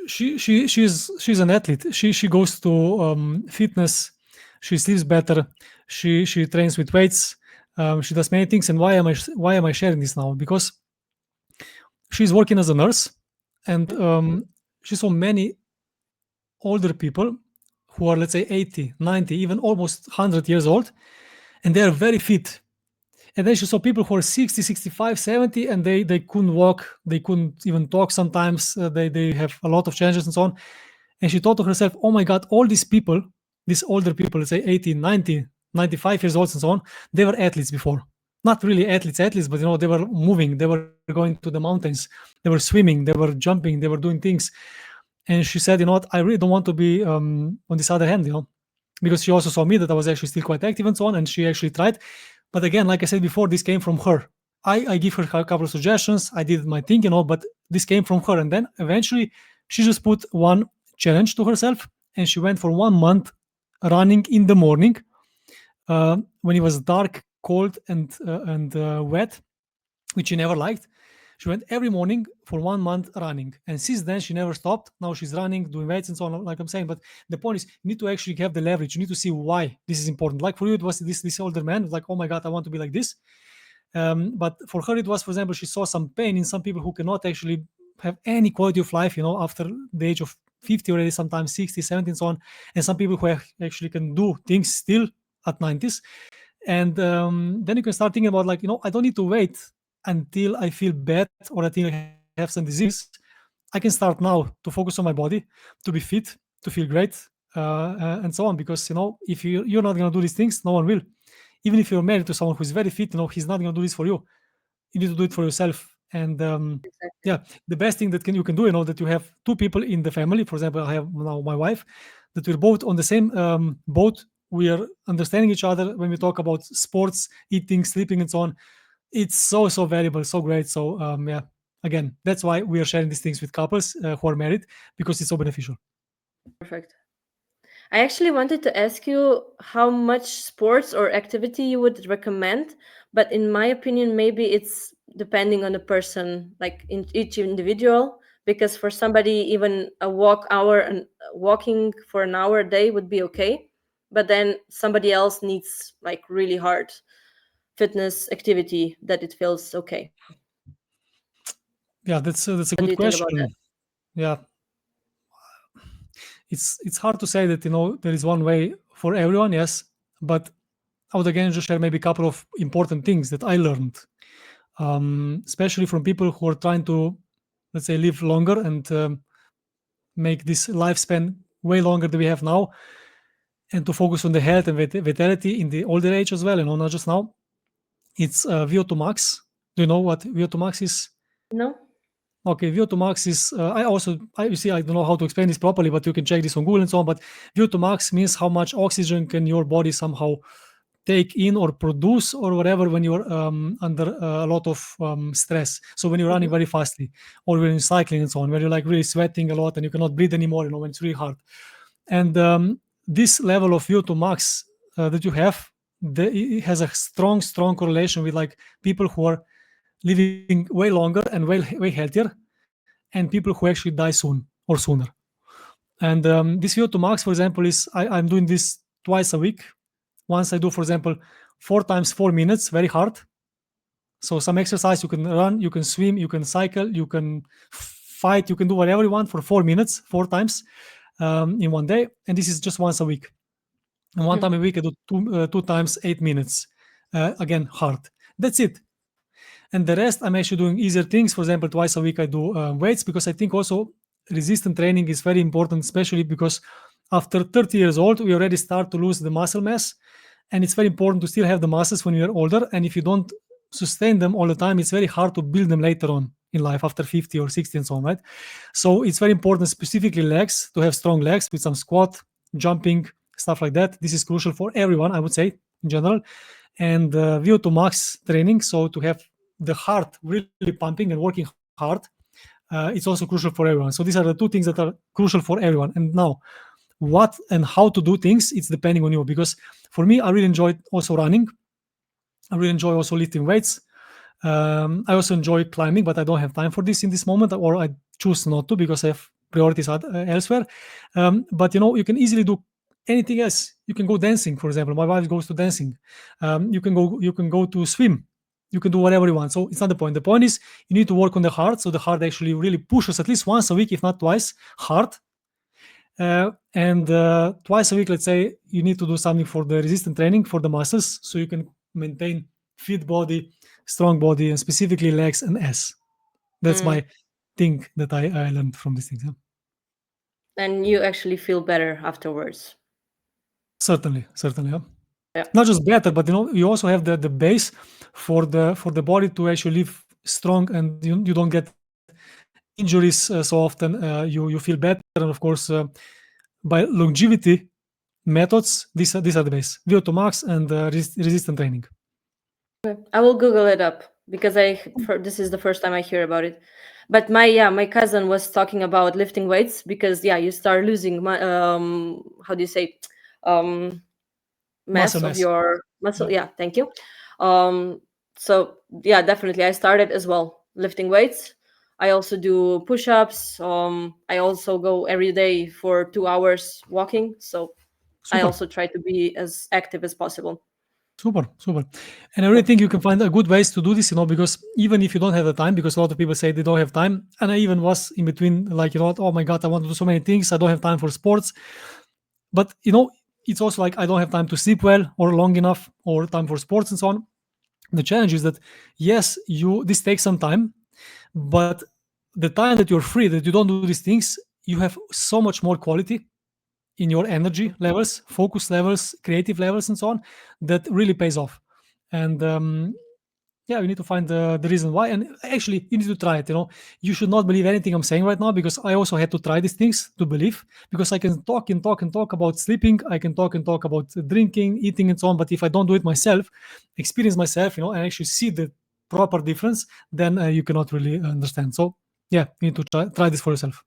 she's an athlete. She goes to fitness. She sleeps better. She trains with weights. She does many things. And why am I sharing this now? Because she's working as a nurse, and she saw many older people who are, let's say, 80, 90, even almost 100 years old, and they are very fit. And then she saw people who are 60, 65, 70, and they couldn't walk, they couldn't even talk sometimes, they have a lot of challenges and so on. And she thought to herself, oh my God, all these people, these older people, let's say 80, 90, 95 years old and so on, they were athletes before. Not really athletes, but they were moving, they were going to the mountains, they were swimming, they were jumping, they were doing things. And she said, what, I really don't want to be on this other hand, because she also saw me that I was actually still quite active and so on, and she actually tried. But again, like I said before, this came from her. I give her a couple of suggestions. I did my thing, but this came from her. And then eventually she just put one challenge to herself, and she went for 1 month running in the morning, when it was dark, cold, and wet, which she never liked. She went every morning for 1 month running, and since then she never stopped. Now she's running, doing weights and so on, like I'm saying. But the point is, you need to actually have the leverage. You need to see why this is important. Like for you, it was this older man, like, oh my God, I want to be like this. But for her, it was, for example, she saw some pain in some people who cannot actually have any quality of life, after the age of 50 already, sometimes 60, 70, and so on. And some people who actually can do things still at 90s. And then you can start thinking about, like, I don't need to wait until I feel bad or until I have some disease. I can start now to focus on my body, to be fit, to feel great, and so on. Because if you're not gonna do these things, no one will. Even if you're married to someone who's very fit, he's not gonna do this for you. You need to do it for yourself. And Exactly. yeah, the best thing that you can do, that you have two people in the family. For example, I have now my wife, that we're both on the same boat. We are understanding each other when we talk about sports, eating, sleeping, and so on. It's so valuable, so great. So yeah, again, that's why we are sharing these things with couples who are married, because it's so beneficial. Perfect. I actually wanted to ask you how much sports or activity you would recommend, but in my opinion, maybe it's depending on the person, like in each individual. Because for somebody, even a walking for an hour a day would be okay, but then somebody else needs like really hard fitness activity that it feels okay. Yeah, that's a What do good you think about that? question. Yeah, it's hard to say that there is one way for everyone. Yes, but I would again just share maybe a couple of important things that I learned, especially from people who are trying to, let's say, live longer and make this lifespan way longer than we have now, and to focus on the health and vitality in the older age as well, not just now. It's VO2 max. Do you know what VO2 max is? No? Okay, VO2 max is, you see, I don't know how to explain this properly, but you can check this on Google and so on. But VO2 max means how much oxygen can your body somehow take in or produce or whatever when you're under a lot of stress. So when you're running Hmm. very fastly, or when you're cycling and so on, where you're like really sweating a lot and you cannot breathe anymore, when it's really hard. And this level of VO2 max that you have, it has a strong correlation with like people who are living way longer and way healthier, and people who actually die soon or sooner. And this VO2 max, for example, is I'm doing this twice a week. Once I do, for example, 4 times 4 minutes, very hard. So some exercise, you can run, you can swim, you can cycle, you can fight, you can do whatever you want for 4 minutes, 4 times in one day. And this is just once a week. And one time a week, I do 2 times 8 minutes. Again, hard. That's it. And the rest, I'm actually doing easier things. For example, twice a week I do weights, because I think also resistant training is very important, especially because after 30 years old we already start to lose the muscle mass, and it's very important to still have the muscles when you're older. And if you don't sustain them all the time, it's very hard to build them later on in life after 50 or 60 and so on, right? So it's very important, specifically legs, to have strong legs with some squat, jumping, stuff like that. This is crucial for everyone, I would say, in general. And VO2 max training, so to have the heart really pumping and working hard, it's also crucial for everyone. So these are the two things that are crucial for everyone. And now, what and how to do things, it's depending on you. Because for me, I really enjoy also running. I really enjoy also lifting weights. I also enjoy climbing, but I don't have time for this in this moment, or I choose not to because I have priorities elsewhere. But you can easily do anything else. You can go dancing, for example. My wife goes to dancing. You can go to swim. You can do whatever you want. So it's not the point. The point is you need to work on the heart. So the heart actually really pushes at least once a week, if not twice, hard. And twice a week, let's say, you need to do something for the resistant training for the muscles, so you can maintain fit body, strong body, and specifically legs and ass. That's Mm. my thing that I learned from these things. Yeah. And you actually feel better afterwards. Certainly, yeah. Yeah. Not just better, but you also have the base for the body to actually live strong, and you don't get injuries so often. You feel better, and of course, by longevity methods, these are the base: VO2 max and resistant training. I will Google it up because this is the first time I hear about it. But my cousin was talking about lifting weights because you start losing how do you say um Muscle mass of mass. your muscle. Yeah, Yeah, thank you. Um so yeah, definitely I started as well lifting weights. I also do push-ups. I also go every day for 2 hours walking, so I super. also try to be as active as possible. Super. And I really Yeah. think you can find a good ways to do this, because even if you don't have the time, because a lot of people say they don't have time, and I even was in between, like, oh my God, I want to do so many things, I don't have time for sports. But it's also like I don't have time to sleep well or long enough or time for sports and so on. The challenge is that yes, you this takes some time, but the time that you're free, that you don't do these things, you have so much more quality in your energy levels, focus levels, creative levels, and so on, that really pays off. And yeah, you need to find the reason why. And actually, you need to try it. You should not believe anything I'm saying right now, because I also had to try these things to believe. Because I can talk and talk and talk about sleeping, I can talk and talk about drinking, eating, and so on. But if I don't do it myself, experience myself, and actually see the proper difference, then you cannot really understand. So yeah, you need to try this for yourself.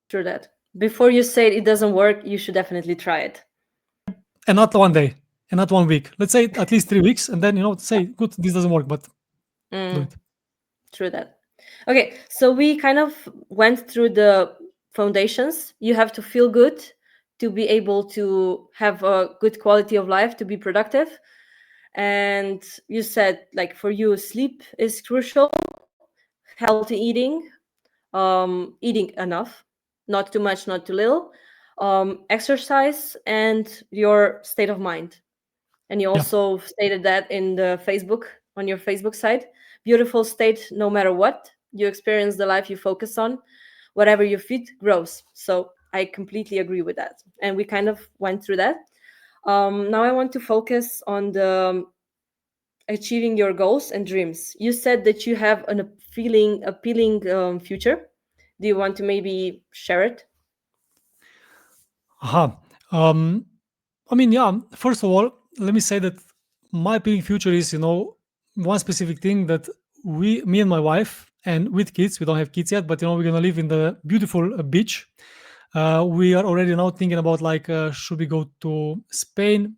True that. Before you say it doesn't work, you should definitely try it. And not one day, and not 1 week. Let's say at least 3 weeks, and then say, good, this doesn't work, but do Mm, it. true that. Okay, so we kind of went through the foundations. You have to feel good to be able to have a good quality of life, to be productive. And you said, like, for you, sleep is crucial, healthy eating, eating enough, not too much, not too little, exercise, and your state of mind. And you Yeah. also stated that in the Facebook, on your Facebook site. Beautiful state, no matter what. You experience the life you focus on. Whatever you feed grows. So I completely agree with that. And we kind of went through that. Now I want to focus on the achieving your goals and dreams. You said that you have an appealing future. Do you want to maybe share it? Aha. Um, I mean, yeah. First of all, let me say that my appealing future is, one specific thing, that me and my wife, and with kids, we don't have kids yet, but we're gonna live in the beautiful beach. We are already now thinking about, like, should we go to Spain,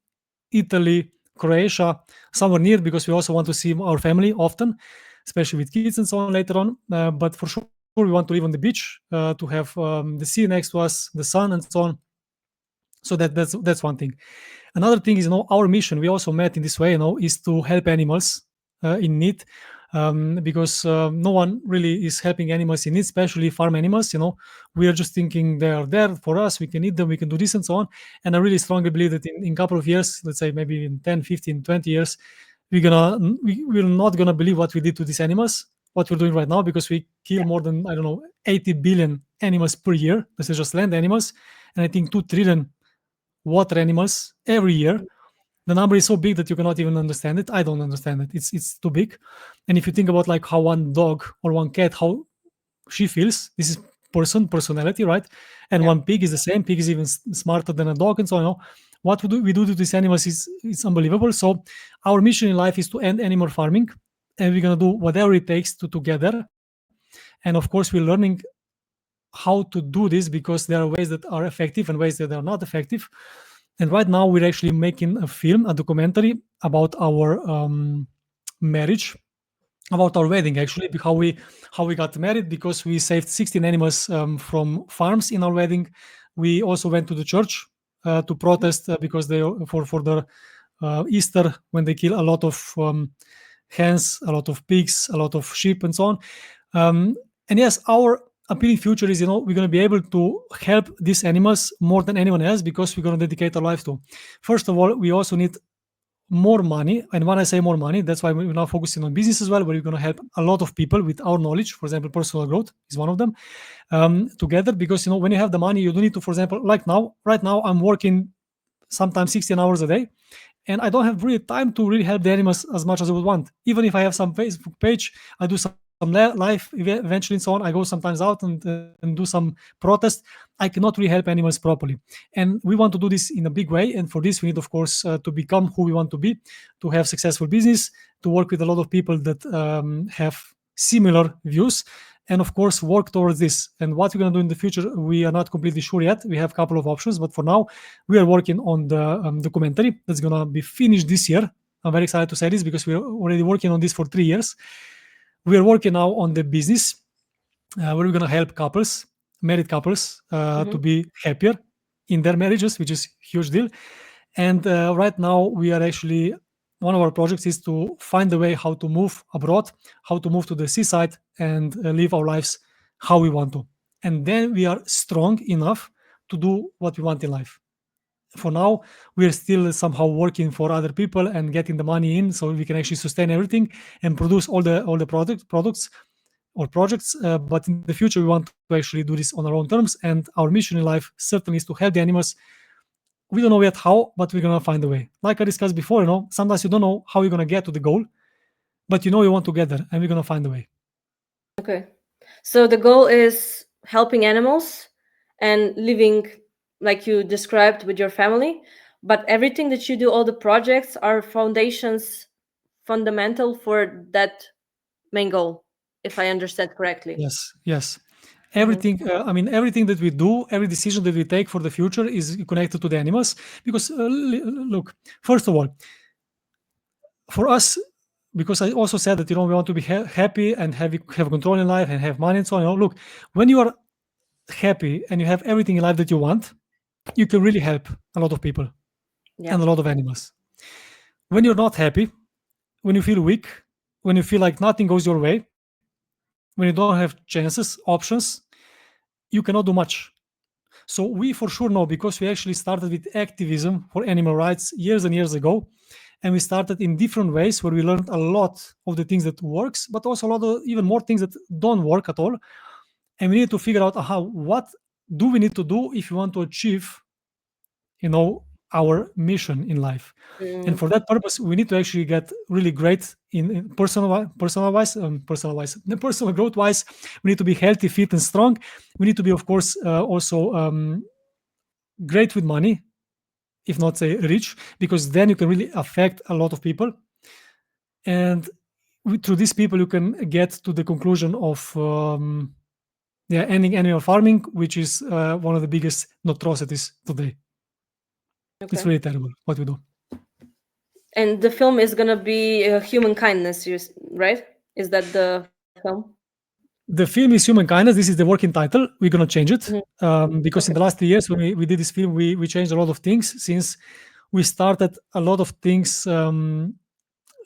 Italy, Croatia, somewhere near, because we also want to see our family often, especially with kids and so on later on. But for sure, we want to live on the beach, to have the sea next to us, the sun, and so on. So that's one thing. Another thing is, our mission, we also met in this way, is to help animals in need, because no one really is helping animals in need, especially farm animals. We are just thinking they are there for us, we can eat them, we can do this and so on. And I really strongly believe that in a couple of years, let's say maybe in 10, 15, 20 years, we're not gonna believe what we did to these animals, what we're doing right now, because we kill Yeah. more than, I don't know, 80 billion animals per year. This is just land animals, and I think 2 trillion water animals every year. The number is so big that you cannot even understand it. I don't understand it. It's too big. And if you think about, like, how one dog or one cat, how she feels, this is personality, right? And Yeah. one pig is the same. Pig is even smarter than a dog, and so on. What we do to these animals is unbelievable. So our mission in life is to end animal farming, and we're gonna do whatever it takes to together. And of course, we're learning how to do this, because there are ways that are effective and ways that are not effective. And right now, we're actually making a film, a documentary about our marriage, about our wedding, actually, how we got married, because we saved 16 animals from farms in our wedding. We also went to the church to protest, because they for the Easter, when they kill a lot of hens, a lot of pigs, a lot of sheep, and so on. And yes, our appealing future is, we're going to be able to help these animals more than anyone else, because we're going to dedicate our lives to. First of all, we also need more money. And when I say more money, that's why we're now focusing on business as well, where we're going to help a lot of people with our knowledge. For example, personal growth is one of them, together, because when you have the money, you don't need to, for example, like now, right now, I'm working sometimes 16 hours a day, and I don't have really time to really help the animals as much as I would want. Even if I have some Facebook page, I do some live eventually and so on. I go sometimes out and do some protest. I cannot really help animals properly, and we want to do this in a big way. And for this, we need, of course, to become who we want to be, to have successful business, to work with a lot of people that have similar views, and of course work towards this. And what we're going to do in the future, we are not completely sure yet. We have a couple of options, but for now, we are working on the documentary that's going to be finished this year. I'm very excited to say this, because we're already working on this for 3 years. We are working now on the business, where we're going to help couples, married couples, to Hmm. be happier in their marriages, which is a huge deal. And right now, we are actually, one of our projects is to find a way how to move abroad, how to move to the seaside, and live our lives how we want to. And then we are strong enough to do what we want in life. For now, we are still somehow working for other people and getting the money in, so we can actually sustain everything and produce all the products or projects. But in the future, we want to actually do this on our own terms. And our mission in life certainly is to help the animals. We don't know yet how, but we're gonna find a way. Like I discussed before, sometimes you don't know how you're gonna get to the goal, but you want to get there, and we're gonna find a way. Okay. So the goal is helping animals and living like you described with your family, but everything that you do, all the projects are foundations fundamental for that main goal, if I understand correctly. Yes, yes. Mhm. Everything, everything that we do, every decision that we take for the future is connected to the animals. Because, look, first of all, for us, because I also said that, we want to be happy and have control in life and have money and so on. Look, when you are happy and you have everything in life that you want, you can really help a lot of people Yeah. and a lot of animals. When you're not happy, when you feel weak, when you feel like nothing goes your way, when you don't have chances, options, you cannot do much. So we for sure know, because we actually started with activism for animal rights years and years ago, and we started in different ways where we learned a lot of the things that works, but also a lot of even more things that don't work at all. And we need to figure out how what do we need to do if we want to achieve, our mission in life. And Mm, for that purpose, we need to actually get really great in personal growth wise. We need to be healthy, fit, and strong. We need to be, of course, also great with money, if not say rich, because then you can really affect a lot of people. And through these people, you can get to the conclusion of yeah, ending animal farming, which is one of the biggest atrocities today. It's okay. really terrible what we do. And the film is gonna be human kindness, right? Is that the film? The film is Human Kindness. This is the working title. We're gonna change Mhm. it because in Okay. the last 3 years when we did this film, we changed a lot of things since we started. A lot of things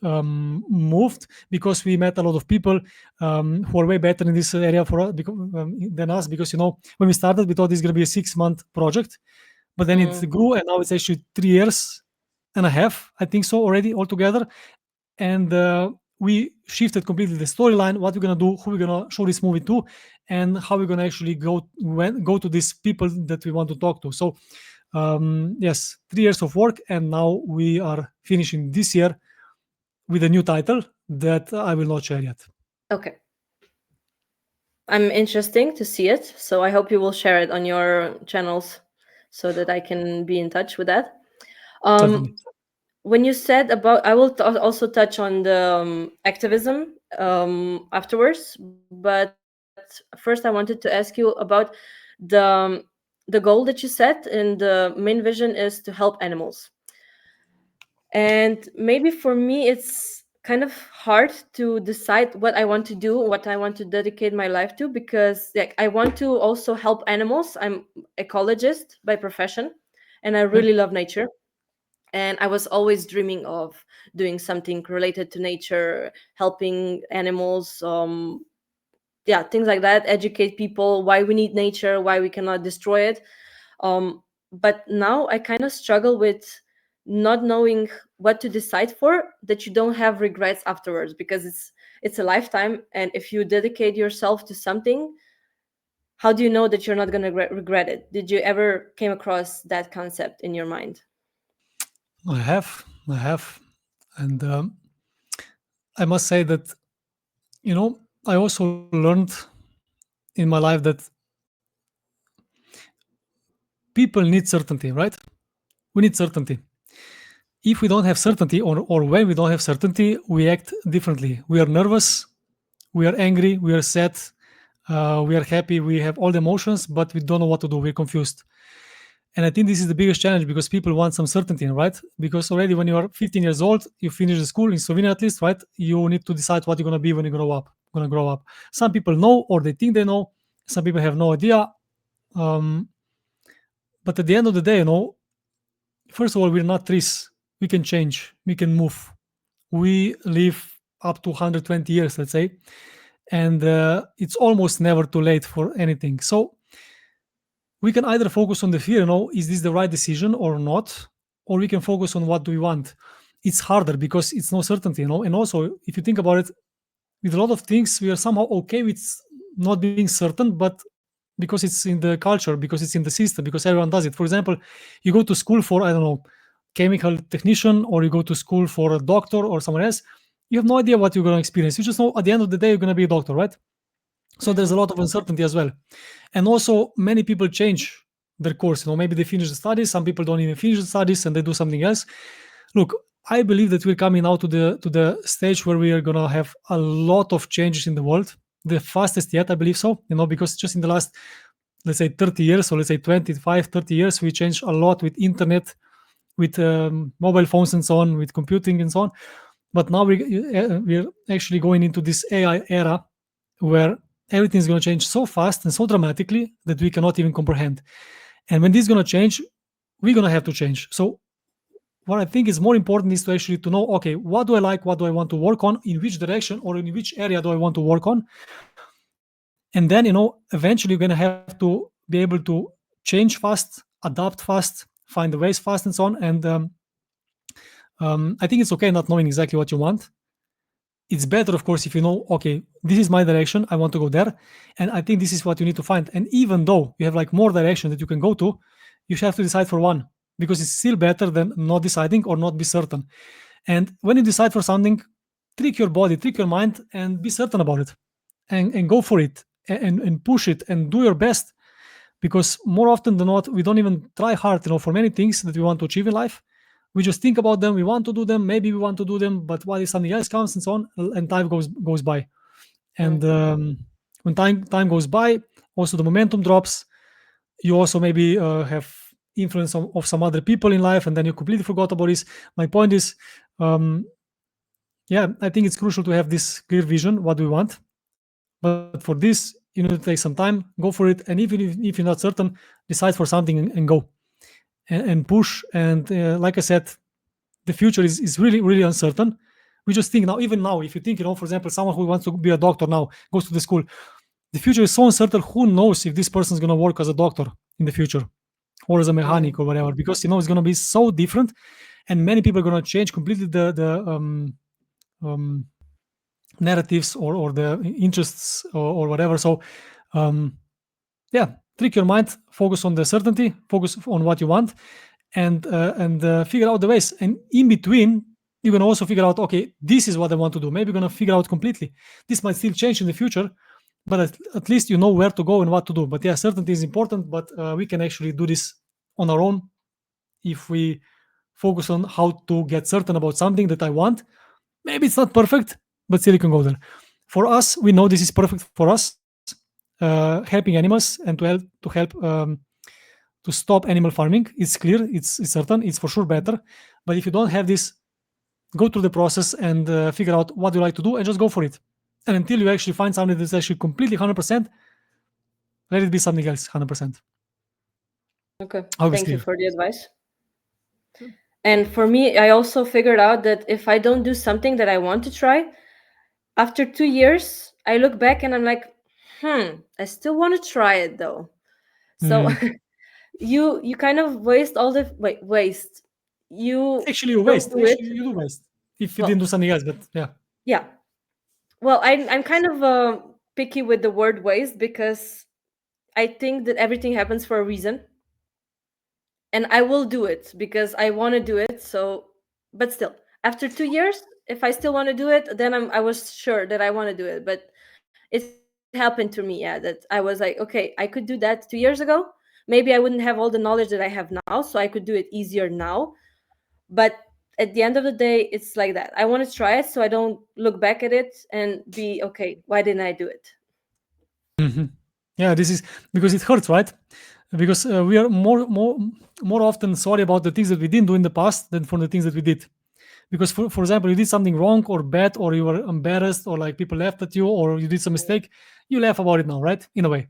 moved because we met a lot of people who are way better in this area for us than us. Because when we started, we thought it's gonna be a 6-month project, but then it Mm, grew and now it's actually 3 years and a half, I think so, already altogether. And we shifted completely the storyline, what we're going to do, who we're going to show this movie to, and how we're going to actually go to these people that we want to talk to. So yes, 3 years of work, and now we are finishing this year with a new title that I will not share yet. okay. I'm interesting to see it, so I hope you will share it on your channels so that I can be in touch with that. Certainly. Um, when you said about, I will also touch on the activism afterwards, but first I wanted to ask you about the the goal that you set, and the main vision is to help animals. And maybe for me it's kind of hard to decide what I want to do, what I want to dedicate my life to, because like I want to also help animals. I'm ecologist by profession, and I Yep. really love nature. And I was always dreaming of doing something related to nature, helping animals, yeah, things like that, educate people why we need nature, why we cannot destroy it. But now I kind of struggle with not knowing what to decide for, that you don't have regrets afterwards, because it's a lifetime, and if you dedicate yourself to something, how do you know that you're not going to regret it? Did you ever came across that concept in your mind? I have, and I must say that I also learned in my life that people need certainty, right? We need certainty. If we don't have certainty, or when we don't have certainty, we act differently. We are nervous, we are angry, we are sad, we are happy, we have all the emotions, but we don't know what to do. We're confused. And I think this is the biggest challenge, because people want some certainty, right? Because already when you are 15 years old, you finish the school in Slovenia at least, right? You need to decide what you're gonna be when you grow up. Gonna grow up. Some people know, or they think they know. Some people have no idea. Um, but at the end of the day, first of all, we're not trees. We can change. We can move. We live up to 120 years, let's say, and it's almost never too late for anything. So we can either focus on the fear, is this the right decision or not, or we can focus on what do we want. It's harder because it's no certainty, and also if you think about it, with a lot of things we are somehow okay with not being certain, but because it's in the culture, because it's in the system, because everyone does it. For example, you go to school for, I don't know, chemical technician, or you go to school for a doctor or someone else, you have no idea what you're going to experience. You just know at the end of the day you're going to be a doctor, right? So there's a Mm-hmm. lot of uncertainty as well. And also many people change their course. Maybe they finish the studies, some people don't even finish the studies and they do something else. Look, I believe that we're coming now to the stage where we are going to have a lot of changes in the world, the fastest yet, I believe so, because just in the last, let's say, 30 years, or let's say 25, 30 years, we changed a lot with internet, with mobile phones and so on, with computing and so on. But now we're actually going into this AI era where everything is going to change so fast and so dramatically that we cannot even comprehend. And when this is going to change, we're going to have to change. So what I think is more important is to actually to know, okay, what do I like, what do I want to work on, in which direction or in which area do I want to work on. And then, eventually you're going to have to be able to change fast, adapt fast, find the ways fast, and so on. And I think it's okay not knowing exactly what you want. It's better, of course, if you know, okay, this is my direction, I want to go there, and I think this is what you need to find. And even though you have like more direction that you can go to, you have to decide for one, because it's still better than not deciding or not be certain. And when you decide for something, trick your body, trick your mind, and be certain about it, and go for it, and push it and do your best. Because more often than not, we don't even try hard, for many things that we want to achieve in life. We just think about them, we want to do them, maybe we want to do them, but what if something else comes, and so on, and time goes by. And Mm-hmm. when time goes by, also the momentum drops. You also maybe have influence of some other people in life, and then you completely forgot about this. My point is, um, yeah, I think it's crucial to have this clear vision, what we want. But for this, you need to take some time, go for it, and even if you're not certain, decide for something, and go, and push. And like I said, the future is really, really uncertain. We just think now, even now, if you think, for example, someone who wants to be a doctor now goes to the school, the future is so uncertain. Who knows if this person is going to work as a doctor in the future, or as a mechanic, or whatever, because it's going to be so different, and many people are going to change completely the narratives, or the interests, or whatever. So yeah, trick your mind, focus on the certainty, focus on what you want, and figure out the ways. And in between, you're going to also figure out, okay, this is what I want to do. Maybe you're going to figure out completely. This might still change in the future, but at least you know where to go and what to do. But yeah, certainty is important, but we can actually do this on our own if we focus on how to get certain about something that I want. Maybe it's not perfect, but still you can go there. For us, we know this is perfect for us. Helping animals and to help to stop animal farming. It's clear, it's certain, it's for sure better. But if you don't have this, go through the process and figure out what you like to do and just go for it. And until you actually find something that's actually completely 100%, let it be something else 100%. Okay. I hope it's Thank you clear. for the advice. And for me, I also figured out that if I don't do something that I want to try, after 2 years, I look back and I'm like, I still want to try it though. So Mm. you kind of waste all the waste. You Actually, you don't waste. do it. Actually, you do waste if you didn't Well, do something else. But yeah. yeah. Well, I'm kind of picky with the word waste because I think that everything happens for a reason, and I will do it because I want to do it. So, but still, after 2 years, if I still want to do it, then I was sure that I want to do it. But it happened to me, yeah, that I was like, okay, I could do that 2 years ago. Maybe I wouldn't have all the knowledge that I have now, so I could do it easier now. But at the end of the day, it's like that. I want to try it so I don't look back at it and be okay, why didn't I do it? Mhm. Yeah, this is because it hurts, right? Because we are more often sorry about the things that we didn't do in the past than for the things that we did. Because for example, you did something wrong or bad, or you were embarrassed, or like people laughed at you, or you did some mistake, you laugh about it now, right? In a way.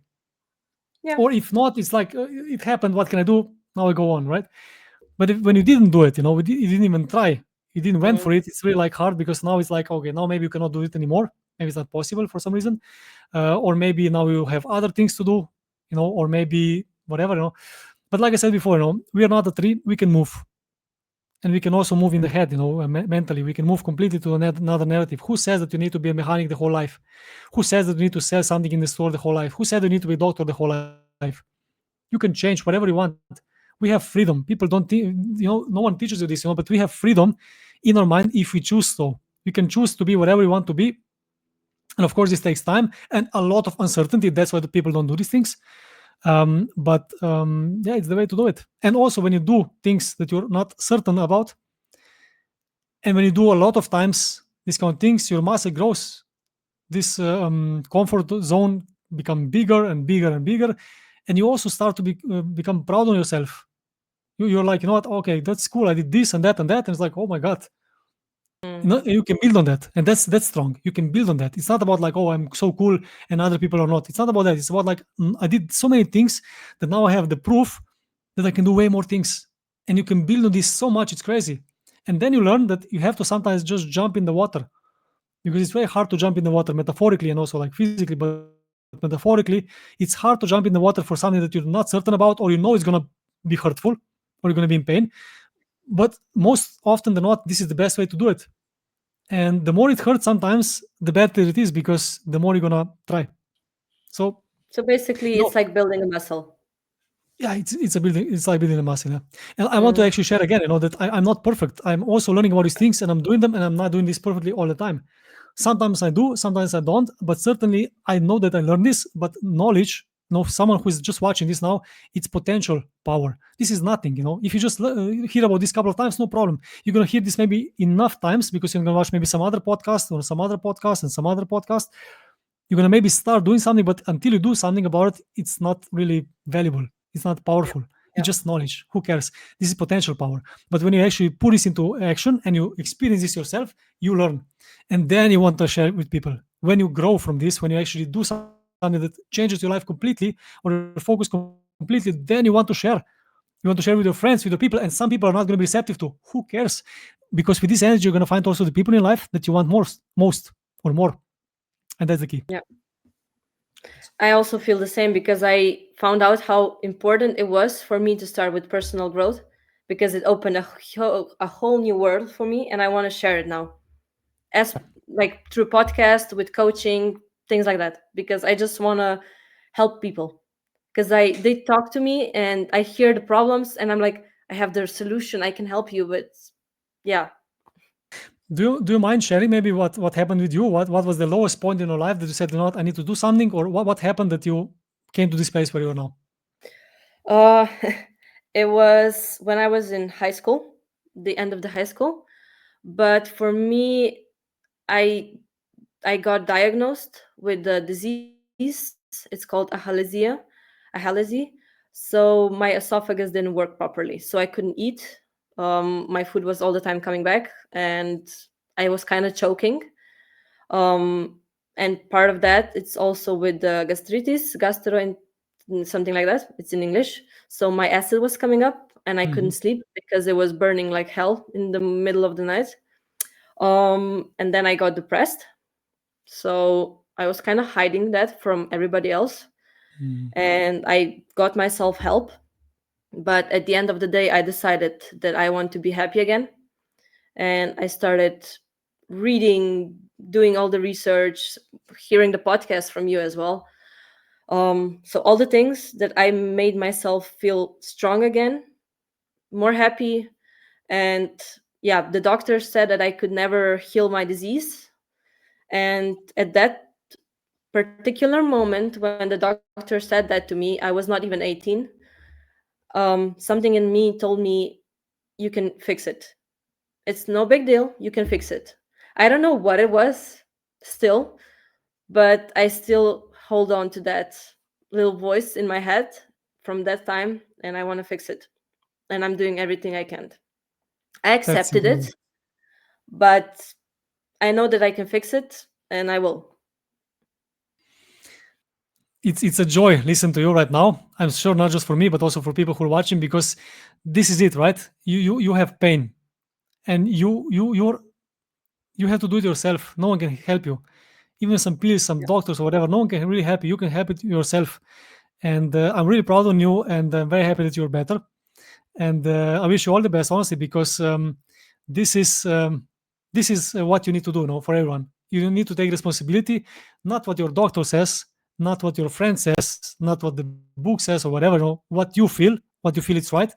Yeah. Or if not, it's like it happened, what can I do? Now I go on, right? But when you didn't do it, you didn't even try, you didn't went for Mm, it, it's really like hard, because now it's like, okay, now maybe you cannot do it anymore. Maybe it's not possible for some reason, or maybe now you have other things to do, or maybe whatever, But like I said before, we are not a tree. We can move, and we can also move in the head, mentally. We can move completely to another narrative. Who says that you need to be a mechanic the whole life? Who says that you need to sell something in the store the whole life? Who said you need to be a doctor the whole life? You can change whatever you want. We have freedom. People don't no one teaches you this, but we have freedom in our mind if we choose so. We can choose to be whatever we want to be. And of course, this takes time and a lot of uncertainty. That's why the people don't do these things. But yeah, it's the way to do it. And also, when you do things that you're not certain about, and when you do a lot of times these kind of things, your muscle grows. This comfort zone become bigger and bigger and bigger, and you also start to become proud on yourself. You're like, you know what? Okay, that's cool. I did this and that and that, and it's like, oh my god, you can build on that, and that's strong. You can build on that. It's not about like, oh, I'm so cool and other people are not. It's not about that. It's about like, I did so many things that now I have the proof that I can do way more things, and you can build on this so much. It's crazy. And then you learn that you have to sometimes just jump in the water, because it's very hard to jump in the water metaphorically and also like physically. But metaphorically, it's hard to jump in the water for something that you're not certain about, or it's going to be hurtful, or you're going to be in pain. But most often than not, this is the best way to do it. And the more it hurts sometimes, the better it is, because the more you're gonna try. So So basically, no, it's like building a muscle. yeah, it's like building a muscle. Yeah. And I want to Mm, actually share again, that I'm not perfect. I'm also learning about these things, and I'm doing them, and I'm not doing this perfectly all the time. Sometimes I do, sometimes I don't, but certainly I know that I learned this. But knowledge, someone who is just watching this now, it's potential power. This is nothing. If you just hear about this couple of times, no problem. You're gonna hear this maybe enough times, because you're gonna watch maybe some other podcast or some other podcast and some other podcast. You're gonna maybe start doing something, but until you do something about it, it's not really valuable. It's not yeah, powerful. It's yeah, just knowledge. Who cares? This is potential power. But when you actually put this into action and you experience this yourself, you learn. And then you want to share it with people. When you grow from this, when you actually do something that changes your life completely, or your focus completely, then you want to share. You want to share with your friends, with your people, and some people are not going to be receptive to. Who cares? Because with this energy, you're going to find also the people in life that you want most, or more. And that's the key. yeah. I also feel the same because I found out how important it was for me to start with personal growth because it opened a whole new world for me, and I want to share it now, as like through podcast, with coaching, things like that, because I just want to help people, because they talk to me and I hear the problems and I'm like, I have the solution, I can help you. But yeah. Do you mind sharing maybe what happened with you? What was the lowest point in your life that you said, I need to do something, or what happened that you came to this place where you are now? uh it was when I was in high school, the end of the high school. But for me, i I got diagnosed with the disease. It's called ahalesia. So my esophagus didn't work properly, so I couldn't eat. My food was all the time coming back, and I was kind of choking. And part of that, it's also with the gastritis, something like that. It's in English. So my acid was coming up, and I couldn't Mhm. sleep because it was burning like hell in the middle of the night. And then I got depressed, so I was kind of hiding that from everybody else. Mm. And I got myself help. But at the end of the day, I decided that I want to be happy again. And I started reading, doing all the research, hearing the podcast from you as well. So all the things that I made myself feel strong again, more happy. And yeah, the doctor said that I could never heal my disease. And at that particular moment when the doctor said that to me, I was not even 18. Something in me told me, you can fix it. It's no big deal. You can fix it. I don't know what it was still, but I still hold on to that little voice in my head from that time, and I want to fix it. And I'm doing everything I can. I That's accepted incredible. it, but I know that I can fix it, and I will. It's a joy listen to you right now. I'm sure not just for me, but also for people who are watching, because this is it, right? You have pain, and you have to do it yourself. No one can help you. Even some pills, some Yeah. doctors or whatever, no one can really help you. You can help it yourself. And I'm really proud on you, and I'm very happy that you're better. And I wish you all the best, honestly, because this is what you need to do, no, for everyone. You need to take responsibility, not what your doctor says, not what your friend says, not what the book says or whatever. No, what you feel it's right.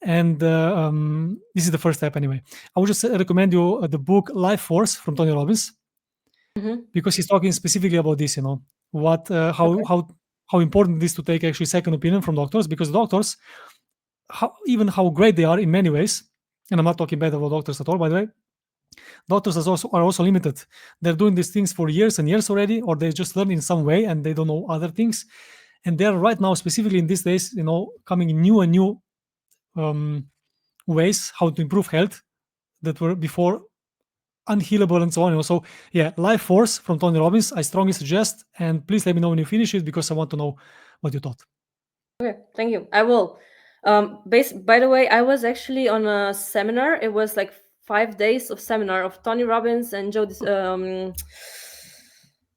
And this is the first step anyway. I would just recommend you the book Life Force from Tony Robbins, Hmm. because he's talking specifically about this. What Okay. how important it is to take actually second opinion from doctors, because doctors, even how great they are in many ways, and I'm not talking bad about doctors at all, by the way. Doctors are also limited. They're doing these things for years and years already, or they just learn in some way and they don't know other things. And they're right now, specifically in these days, coming in new and new um, ways how to improve health that were before unhealable and so on. So yeah, Life Force from Tony Robbins, I strongly suggest. And please let me know when you finish it, because I want to know what you thought. Okay, thank you. I will. By the way, I was actually on a seminar. It was like 5 days of seminar of Tony Robbins and Joe.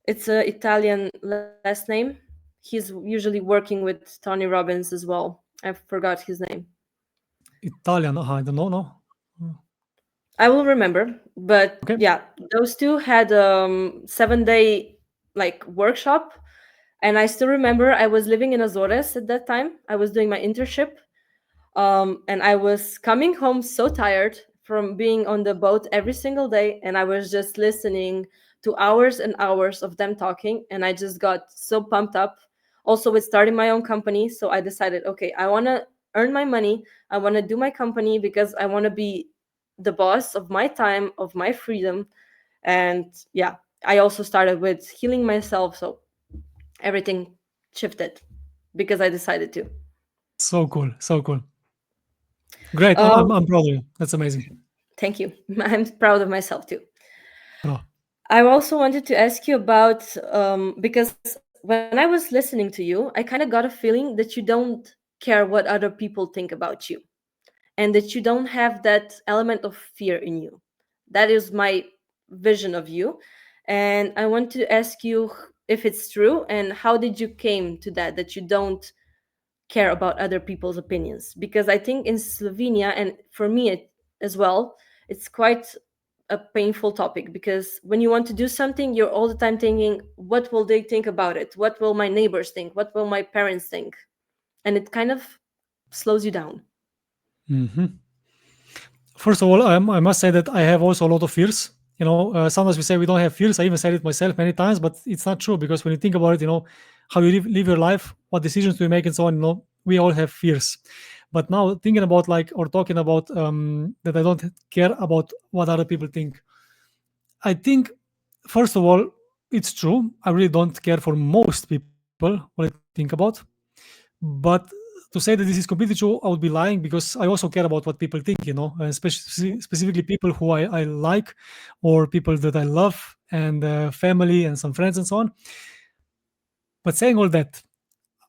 It's a Italian last name. He's usually working with Tony Robbins as well. I forgot his name. Italian, I don't know, no. I will remember. But Okay. yeah, those two had 7 day like workshop. And I still remember I was living in Azores at that time. I was doing my internship. And I was coming home so tired from being on the boat every single day. And I was just listening to hours and hours of them talking. And I just got so pumped up. Also, with starting my own company. So I decided, okay, I want to earn my money. I want to do my company because I want to be the boss of my time, of my freedom. And yeah, I also started with healing myself. So everything shifted because I decided to. So cool. So cool. Great. I'm, Um, I'm proud of you. That's amazing. Thank you. I'm proud of myself too. Oh, I also wanted to ask you about because when I was listening to you, I kind of got a feeling that you don't care what other people think about you and that you don't have that element of fear in you. That is my vision of you. And I want to ask you if it's true and how did you came to that you don't care about other people's opinions, because I think in Slovenia and for me as well, it's quite a painful topic because when you want to do something, you're all the time thinking, what will they think about it? What will my neighbors think? What will my parents think? And it kind of slows you down. hmm. First of all, I must say that I have also a lot of fears. Sometimes we say we don't have fears. I even said it myself many times, but it's not true, because when you think about it, how you live your life, what decisions do you make, and so on. We all have fears. But now thinking about, like, or talking about that I don't care about what other people think. I think, first of all, it's true. I really don't care for most people what I think about. But to say that this is completely true, I would be lying, because I also care about what people think, and specifically people who I like, or people that I love, and family and some friends and so on. But saying all that,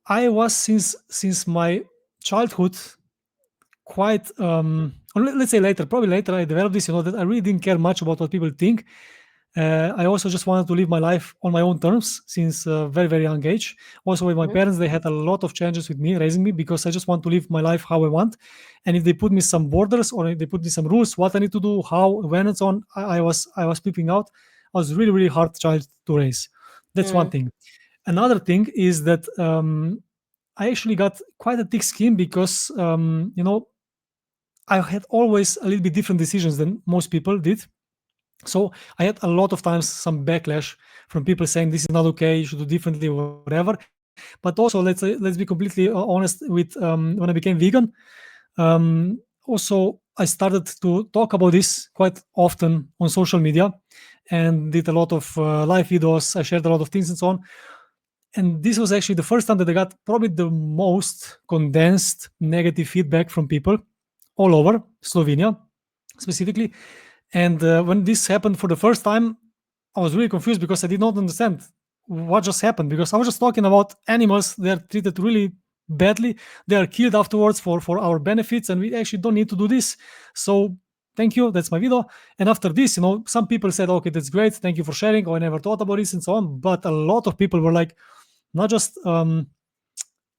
I was since my childhood quite or let's say later, probably later, I developed this, that I really didn't care much about what people think. I also just wanted to live my life on my own terms since a very, very young age. Also, with my Mhm. parents, they had a lot of challenges with me raising me, because I just want to live my life how I want. And if they put me some borders, or if they put me some rules, what I need to do, how, when, and so on, I was peeping out. I was really, really hard child to raise. That's one Mm. thing. Another thing is that I actually got quite a thick skin, because I had always a little bit different decisions than most people did. So I had a lot of times some backlash from people saying this is not okay, you should do differently, or whatever. But also, let's be completely honest with, when I became vegan. Also, I started to talk about this quite often on social media, and did a lot of live videos. I shared a lot of things and so on. And this was actually the first time that I got probably the most condensed negative feedback from people all over Slovenia, specifically. And when this happened for the first time, I was really confused, because I did not understand what just happened. Because I was just talking about animals; they are treated really badly. They are killed afterwards for our benefits, and we actually don't need to do this. So thank you. That's my video. And after this, some people said, "Okay, that's great. Thank you for sharing." Oh, I never thought about this, and so on. But a lot of people were like, not just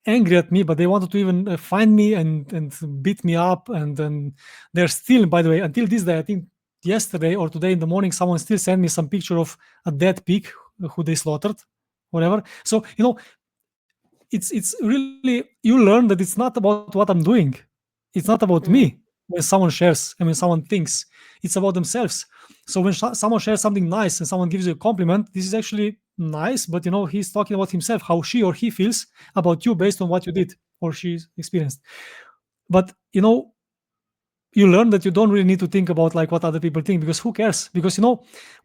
angry at me, but they wanted to even find me and beat me up. And then they're still, by the way, until this day, I think yesterday or today in the morning, someone still sent me some picture of a dead pig who they slaughtered, whatever. So it's really, you learn that it's not about what I'm doing. It's not about me. Mm, When someone shares and when someone thinks, it's about themselves. So when someone shares something nice and someone gives you a compliment, this is actually nice, but he's talking about himself, how she or he feels about you based on what you did or she's experienced. But you learn that you don't really need to think about like what other people think, because who cares? Because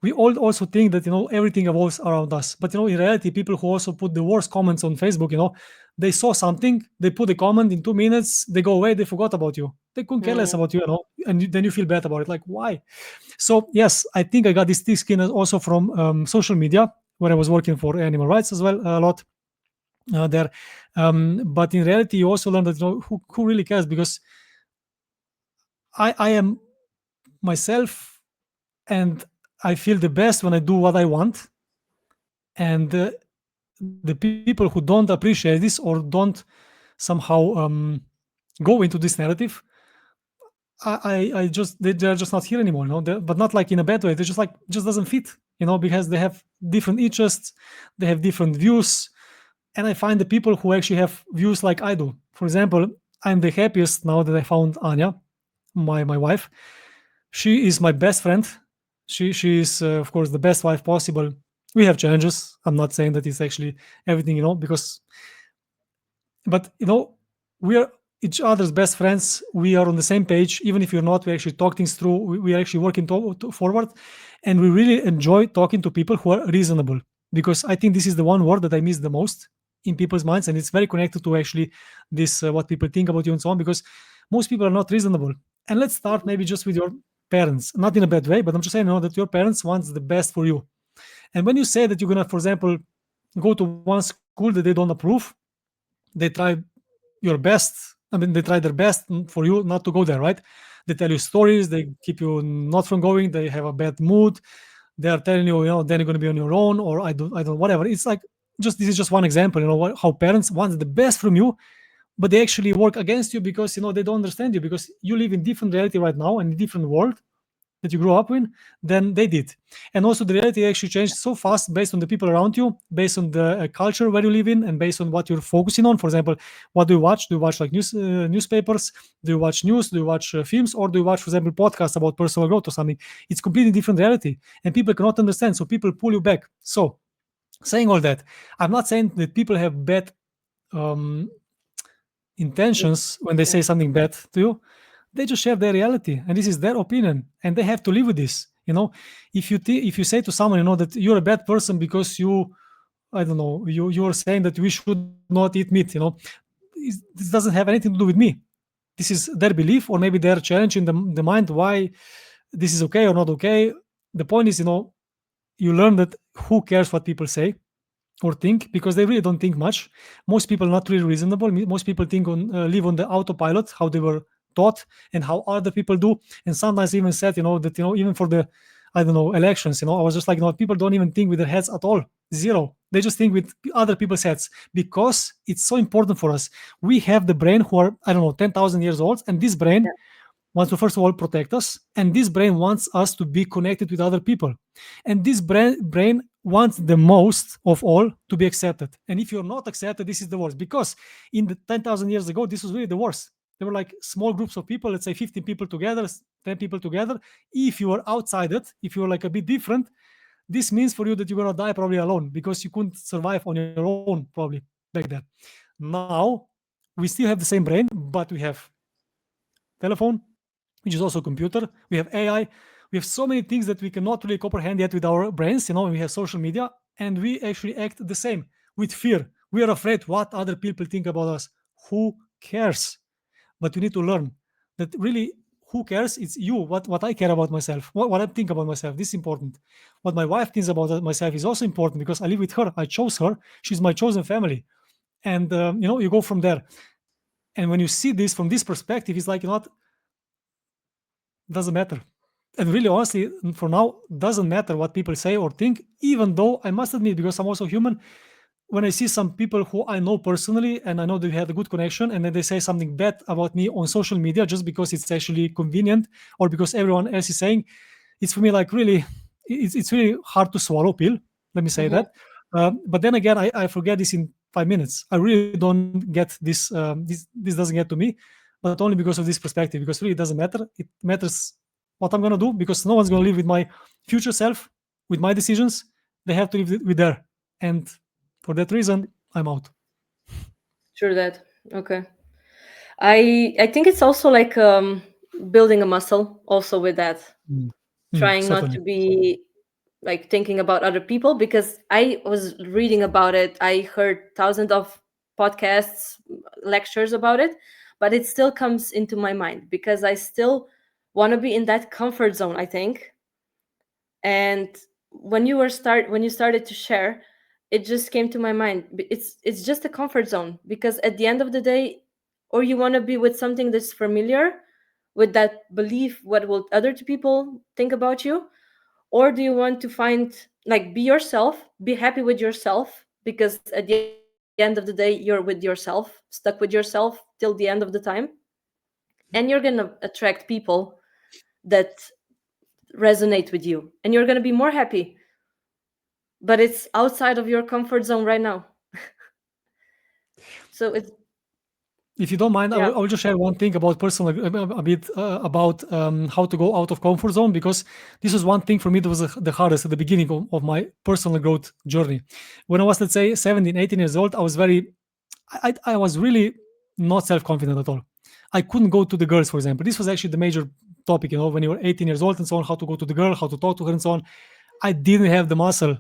we all also think that everything evolves around us, but in reality, people who also put the worst comments on Facebook, they saw something, they put a comment in 2 minutes, they go away, they forgot about you, they couldn't care less mm, about you, and then you feel bad about it, like why? So yes, I think I got this thick skin also from social media, where I was working for animal rights as well a lot there. But in reality, you also learn that who really cares, because I am myself, and I feel the best when I do what I want. And the people who don't appreciate this or don't somehow go into this narrative, I just they're just not here anymore. But not like in a bad way. They just like just doesn't fit. Because they have different interests, they have different views, and I find the people who actually have views like I do. For example, I'm the happiest now that I found Anja, my wife. She is my best friend. She is, of course, the best wife possible. We have challenges. I'm not saying that it's actually everything, because, but we are each other's best friends. We are on the same page, even if you're not. We actually talk things through. We are actually working forward, and we really enjoy talking to people who are reasonable. Because I think this is the one word that I miss the most in people's minds, and it's very connected to actually this what people think about you and so on. Because most people are not reasonable. And let's start maybe just with your parents, not in a bad way, but I'm just saying, that your parents want the best for you. And when you say that you're gonna, for example, go to one school that they don't approve, they try your best. I mean, they try their best for you not to go there, right? They tell you stories, they keep you not from going, they have a bad mood, they are telling you, then you're going to be on your own, or I don't, whatever. It's like, just this is just one example, how parents want the best from you, but they actually work against you because they don't understand you, because you live in different reality right now and a different world that you grew up in than they did. And also the reality actually changed so fast based on the people around you, based on the culture where you live in, and based on what you're focusing on. For example, what do you watch? Do you watch like newspapers? Do you watch news? Do you watch films? Or do you watch, for example, podcasts about personal growth or something? It's completely different reality, and people cannot understand, so people pull you back. So saying all that, I'm not saying that people have bad um, intentions when they say mm, something bad to you. They just share their reality, and this is their opinion, and they have to live with this. If you say to someone, that you're a bad person because I don't know, you're saying that we should not eat meat. This doesn't have anything to do with me. This is their belief, or maybe they're challenging the mind why this is okay or not okay. The point is, you learn that who cares what people say or think, because they really don't think much. Most people are not really reasonable. Most people think live on the autopilot, how they were taught and how other people do. And sometimes even said, that even for the, I don't know, elections, I was just like, people don't even think with their heads at all. Zero. They just think with other people's heads, because it's so important for us. We have the brain who are, I don't know, 10,000 years old, and this brain yeah. wants to first of all protect us, and this brain wants us to be connected with other people, and this brain wants the most of all to be accepted. And if you're not accepted, this is the worst, because in the 10,000 years ago, this was really the worst. There were like small groups of people, let's say 15 people together, 10 people together. If you were outside it, if you were like a bit different, this means for you that you're gonna die probably alone, because you couldn't survive on your own probably back then. Now we still have the same brain, but we have telephone, which is also computer. We have AI. We have so many things that we cannot really comprehend yet with our brains. We have social media, and we actually act the same with fear. We are afraid what other people think about us. Who cares? But you need to learn that really, who cares? It's you. What I care about myself, what I think about myself. This is important. What my wife thinks about myself is also important, because I live with her. I chose her. She's my chosen family. And you go from there. And when you see this from this perspective, it's like, doesn't matter. And really, honestly, for now, doesn't matter what people say or think, even though I must admit, because I'm also human, when I see some people who I know personally and I know they had a good connection, and then they say something bad about me on social media just because it's actually convenient or because everyone else is saying, it's for me like really, it's really hard to swallow pill. Let me say Hmm. that. But then again, I forget this in 5 minutes. I really don't get this. This doesn't get to me, but only because of this perspective. Because really, it doesn't matter. It matters what I'm gonna do because no one's gonna live with my future self, with my decisions. They have to live with their, and for that reason, I'm out. Sure that. Okay. I think it's also like building a muscle also with that. Mm. Trying not Certainly. to be like thinking about other people, because I was reading about it. I heard thousands of podcasts, lectures about it, but it still comes into my mind because I still want to be in that comfort zone, I think. And when you started to share, it just came to my mind. It's just a comfort zone, because at the end of the day, or you want to be with something that's familiar, with that belief what will other people think about you, or do you want to find, like, be yourself, be happy with yourself, because at the end of the day you're with yourself, stuck with yourself till the end of the time, and you're gonna attract people that resonate with you, and you're gonna be more happy. But it's outside of your comfort zone right now. So it's, If you don't mind, yeah, I will just share one thing about personal, a bit about how to go out of comfort zone, because this was one thing for me that was the hardest at the beginning of my personal growth journey. When I was, let's say, 17, 18 years old, I was really not self confident at all. I couldn't go to the girls, for example. This was actually the major topic, when you were 18 years old and so on, how to go to the girl, how to talk to her and so on. I didn't have the muscle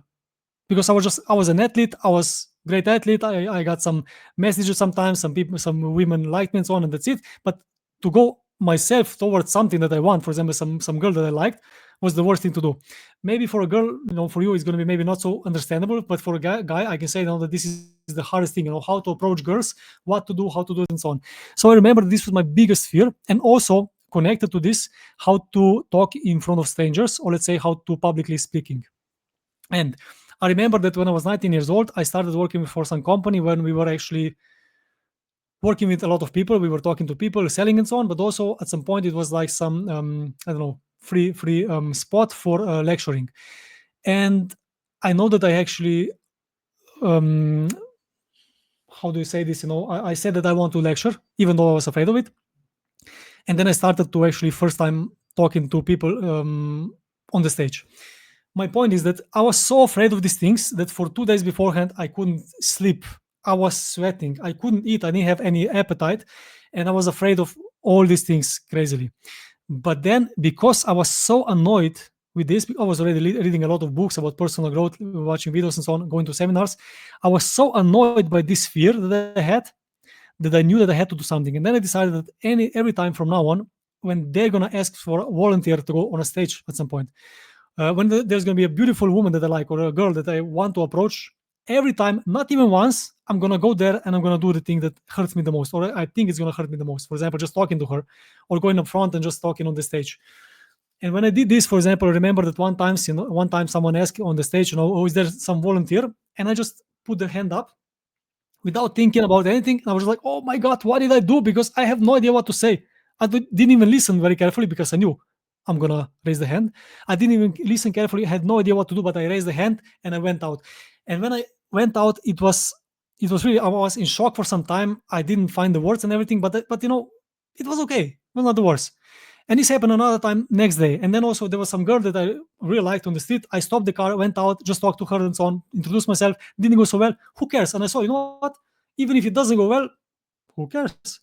because I was an athlete. I was great athlete. I got some messages sometimes. Some people, some women liked me and so on, and that's it. But to go myself towards something that I want, for example, some girl that I liked, was the worst thing to do. Maybe for a girl, for you, it's going to be maybe not so understandable. But for a guy, I can say now that this is the hardest thing. How to approach girls, what to do, how to do it, and so on. So I remember this was my biggest fear, and also connected to this, how to talk in front of strangers, or let's say how to publicly speaking. And I remember that when I was 19 years old, I started working for some company when we were actually working with a lot of people. We were talking to people, selling and so on. But also at some point, it was like some I don't know, free spot for lecturing. And I know that I actually um, how do you say this? I said that I want to lecture, even though I was afraid of it. And then I started to actually first time talking to people on the stage. My point is that I was so afraid of these things that for 2 days beforehand I couldn't sleep. I was sweating. I couldn't eat. I didn't have any appetite, and I was afraid of all these things crazily. But then, because I was so annoyed with this, I was already reading a lot of books about personal growth, watching videos and so on, going to seminars. I was so annoyed by this fear that I had, that I knew that I had to do something. And then I decided that every time from now on, when they're gonna ask for a volunteer to go on a stage at some point, when there's going to be a beautiful woman that I like or a girl that I want to approach, every time, not even once, I'm going to go there and I'm going to do the thing that hurts me the most, or I think it's going to hurt me the most. For example, just talking to her or going up front and just talking on the stage. And when I did this, for example, I remember that one time someone asked on the stage, oh, is there some volunteer? And I just put the hand up without thinking about anything. I was like, oh my God, what did I do? Because I have no idea what to say. I didn't even listen very carefully because I knew I'm going to raise the hand. I didn't even listen carefully. I had no idea what to do, but I raised the hand and I went out. And when I went out, it was really, I was in shock for some time. I didn't find the words and everything, but it was okay. It was not the worst. And this happened another time next day. And then also there was some girl that I really liked on the street. I stopped the car, went out, just talked to her and so on, introduced myself. Didn't go so well. Who cares? And I saw, you know what? Even if it doesn't go well, who cares?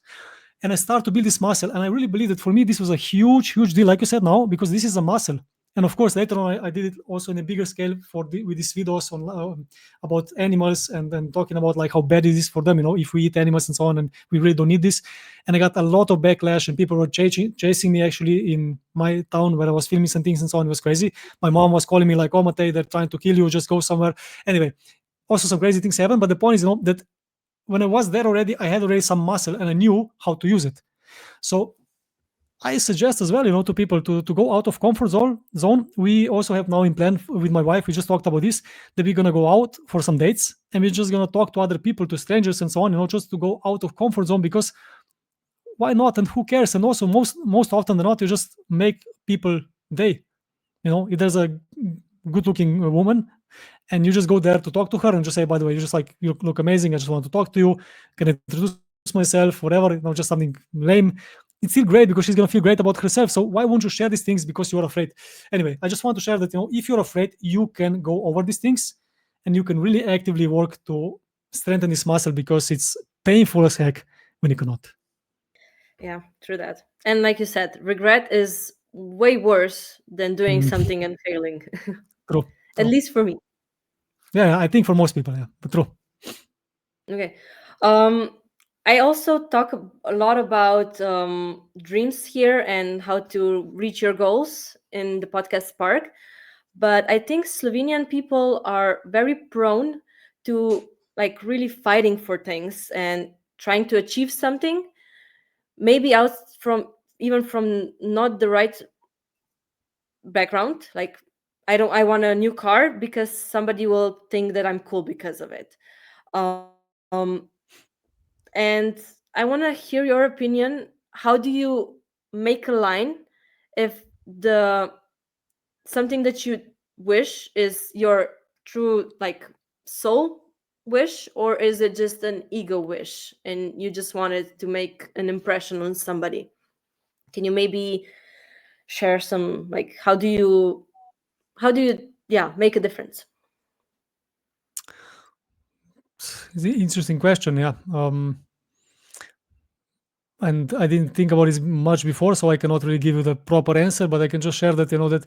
And I start to build this muscle. And I really believe that for me, this was a huge deal, like you said now, because this is a muscle. And of course, later on, I did it also in a bigger scale with these videos on about animals and talking about like how bad it is for them, if we eat animals and so on, and we really don't need this. And I got a lot of backlash, and people were chasing me actually in my town where I was filming some things and so on. It was crazy. My mom was calling me like, "Oh, Matej, they're trying to kill you. Just go somewhere." Anyway, also some crazy things happen. But the point is, that when I was there already, I had already some muscle and I knew how to use it. So I suggest as well, to people to go out of comfort zone. We also have now in plan with my wife. We just talked about this, that we're gonna go out for some dates, and we're just gonna talk to other people, to strangers, and so on. Just to go out of comfort zone, because why not? And who cares? And also, most often than not, you just make people day. If there's a good looking woman, and you just go there to talk to her and just say, by the way, you just like, you look amazing, I just want to talk to you, can introduce myself, whatever, just something lame. It's still great, because she's going to feel great about herself. So why won't you share these things? Because you're afraid. Anyway, I just want to share that, if you're afraid, you can go over these things, and you can really actively work to strengthen this muscle, because it's painful as heck when you cannot. Yeah, true that. And like you said, regret is way worse than doing Mm, something and failing. true, At true. least for me. Yeah, I think for most people, yeah, but true. Okay. Um, I also talk a lot about dreams here and how to reach your goals in the podcast Spark. But I think Slovenian people are very prone to like really fighting for things and trying to achieve something, maybe out from even from not the right background. Like I want a new car because somebody will think that I'm cool because of it. Um, and I want to hear your opinion. How do you make a line if the something that you wish is your true like soul wish, or is it just an ego wish and you just wanted to make an impression on somebody? Can you maybe share some, like, how do you yeah, make a difference? It's an interesting question, yeah. And I didn't think about this much before, so I cannot really give you the proper answer. But I can just share that, that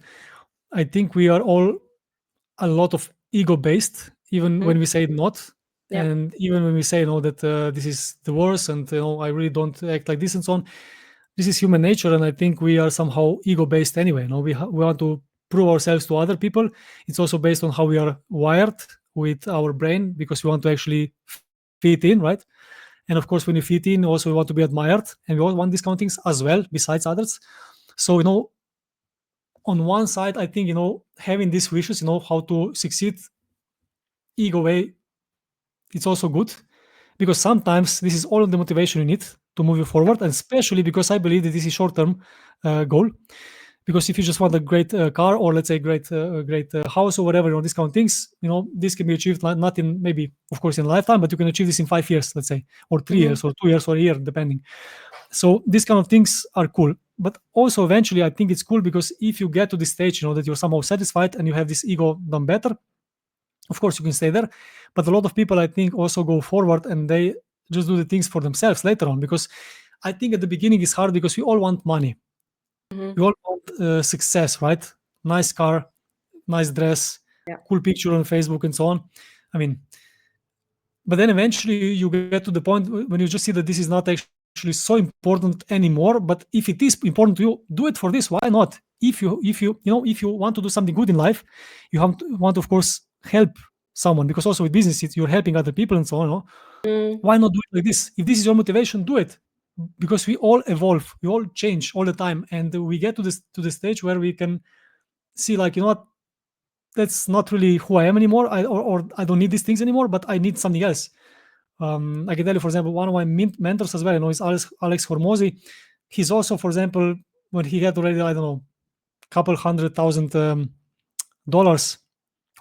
I think we are all a lot of ego based, even Hmm? when we say not, Yeah. and even when we say that this is the worst, and I really don't act like this, and so on. This is human nature, and I think we are somehow ego based anyway. We want to prove ourselves to other people. It's also based on how we are wired with our brain, because we want to actually fit in, right? And of course, when you fit in, also we want to be admired, and we all want these kind of things as well, besides others. So, on one side, I think, having these wishes, how to succeed ego way, it's also good, because sometimes this is all of the motivation you need to move you forward, and especially because I believe that this is short-term goal. Because if you just want a great car, or let's say great house, or whatever, these kind of things, this can be achieved not in, maybe, of course, in a lifetime, but you can achieve this in 5 years, let's say, or 3 years, Hmm. or 2 years, or a year, depending. So these kind of things are cool, but also eventually I think it's cool, because if you get to this stage, that you're somehow satisfied and you have this ego done better, of course you can stay there. But a lot of people, I think, also go forward, and they just do the things for themselves later on, because I think at the beginning it's hard, because we all want money, Hmm. we all want success, right? Nice car, nice dress, Yeah. cool picture on Facebook, and so on. I mean, but then eventually you get to the point when you just see that this is not actually so important anymore. But if it is important to you, do it for this. Why not? If you want to do something good in life, you want to, of course, help someone, because also with business, you're helping other people, and so on. Mm. Why not do it like this? If this is your motivation, do it, because we all evolve, we all change all the time, and we get to the stage where we can see, like, what, that's not really who I am anymore. Or I don't need these things anymore, but I need something else. I can tell you, for example, one of my mentors as well, is Alex Hormozy. He's also, for example, when he had already, I don't know, couple $100,000 dollars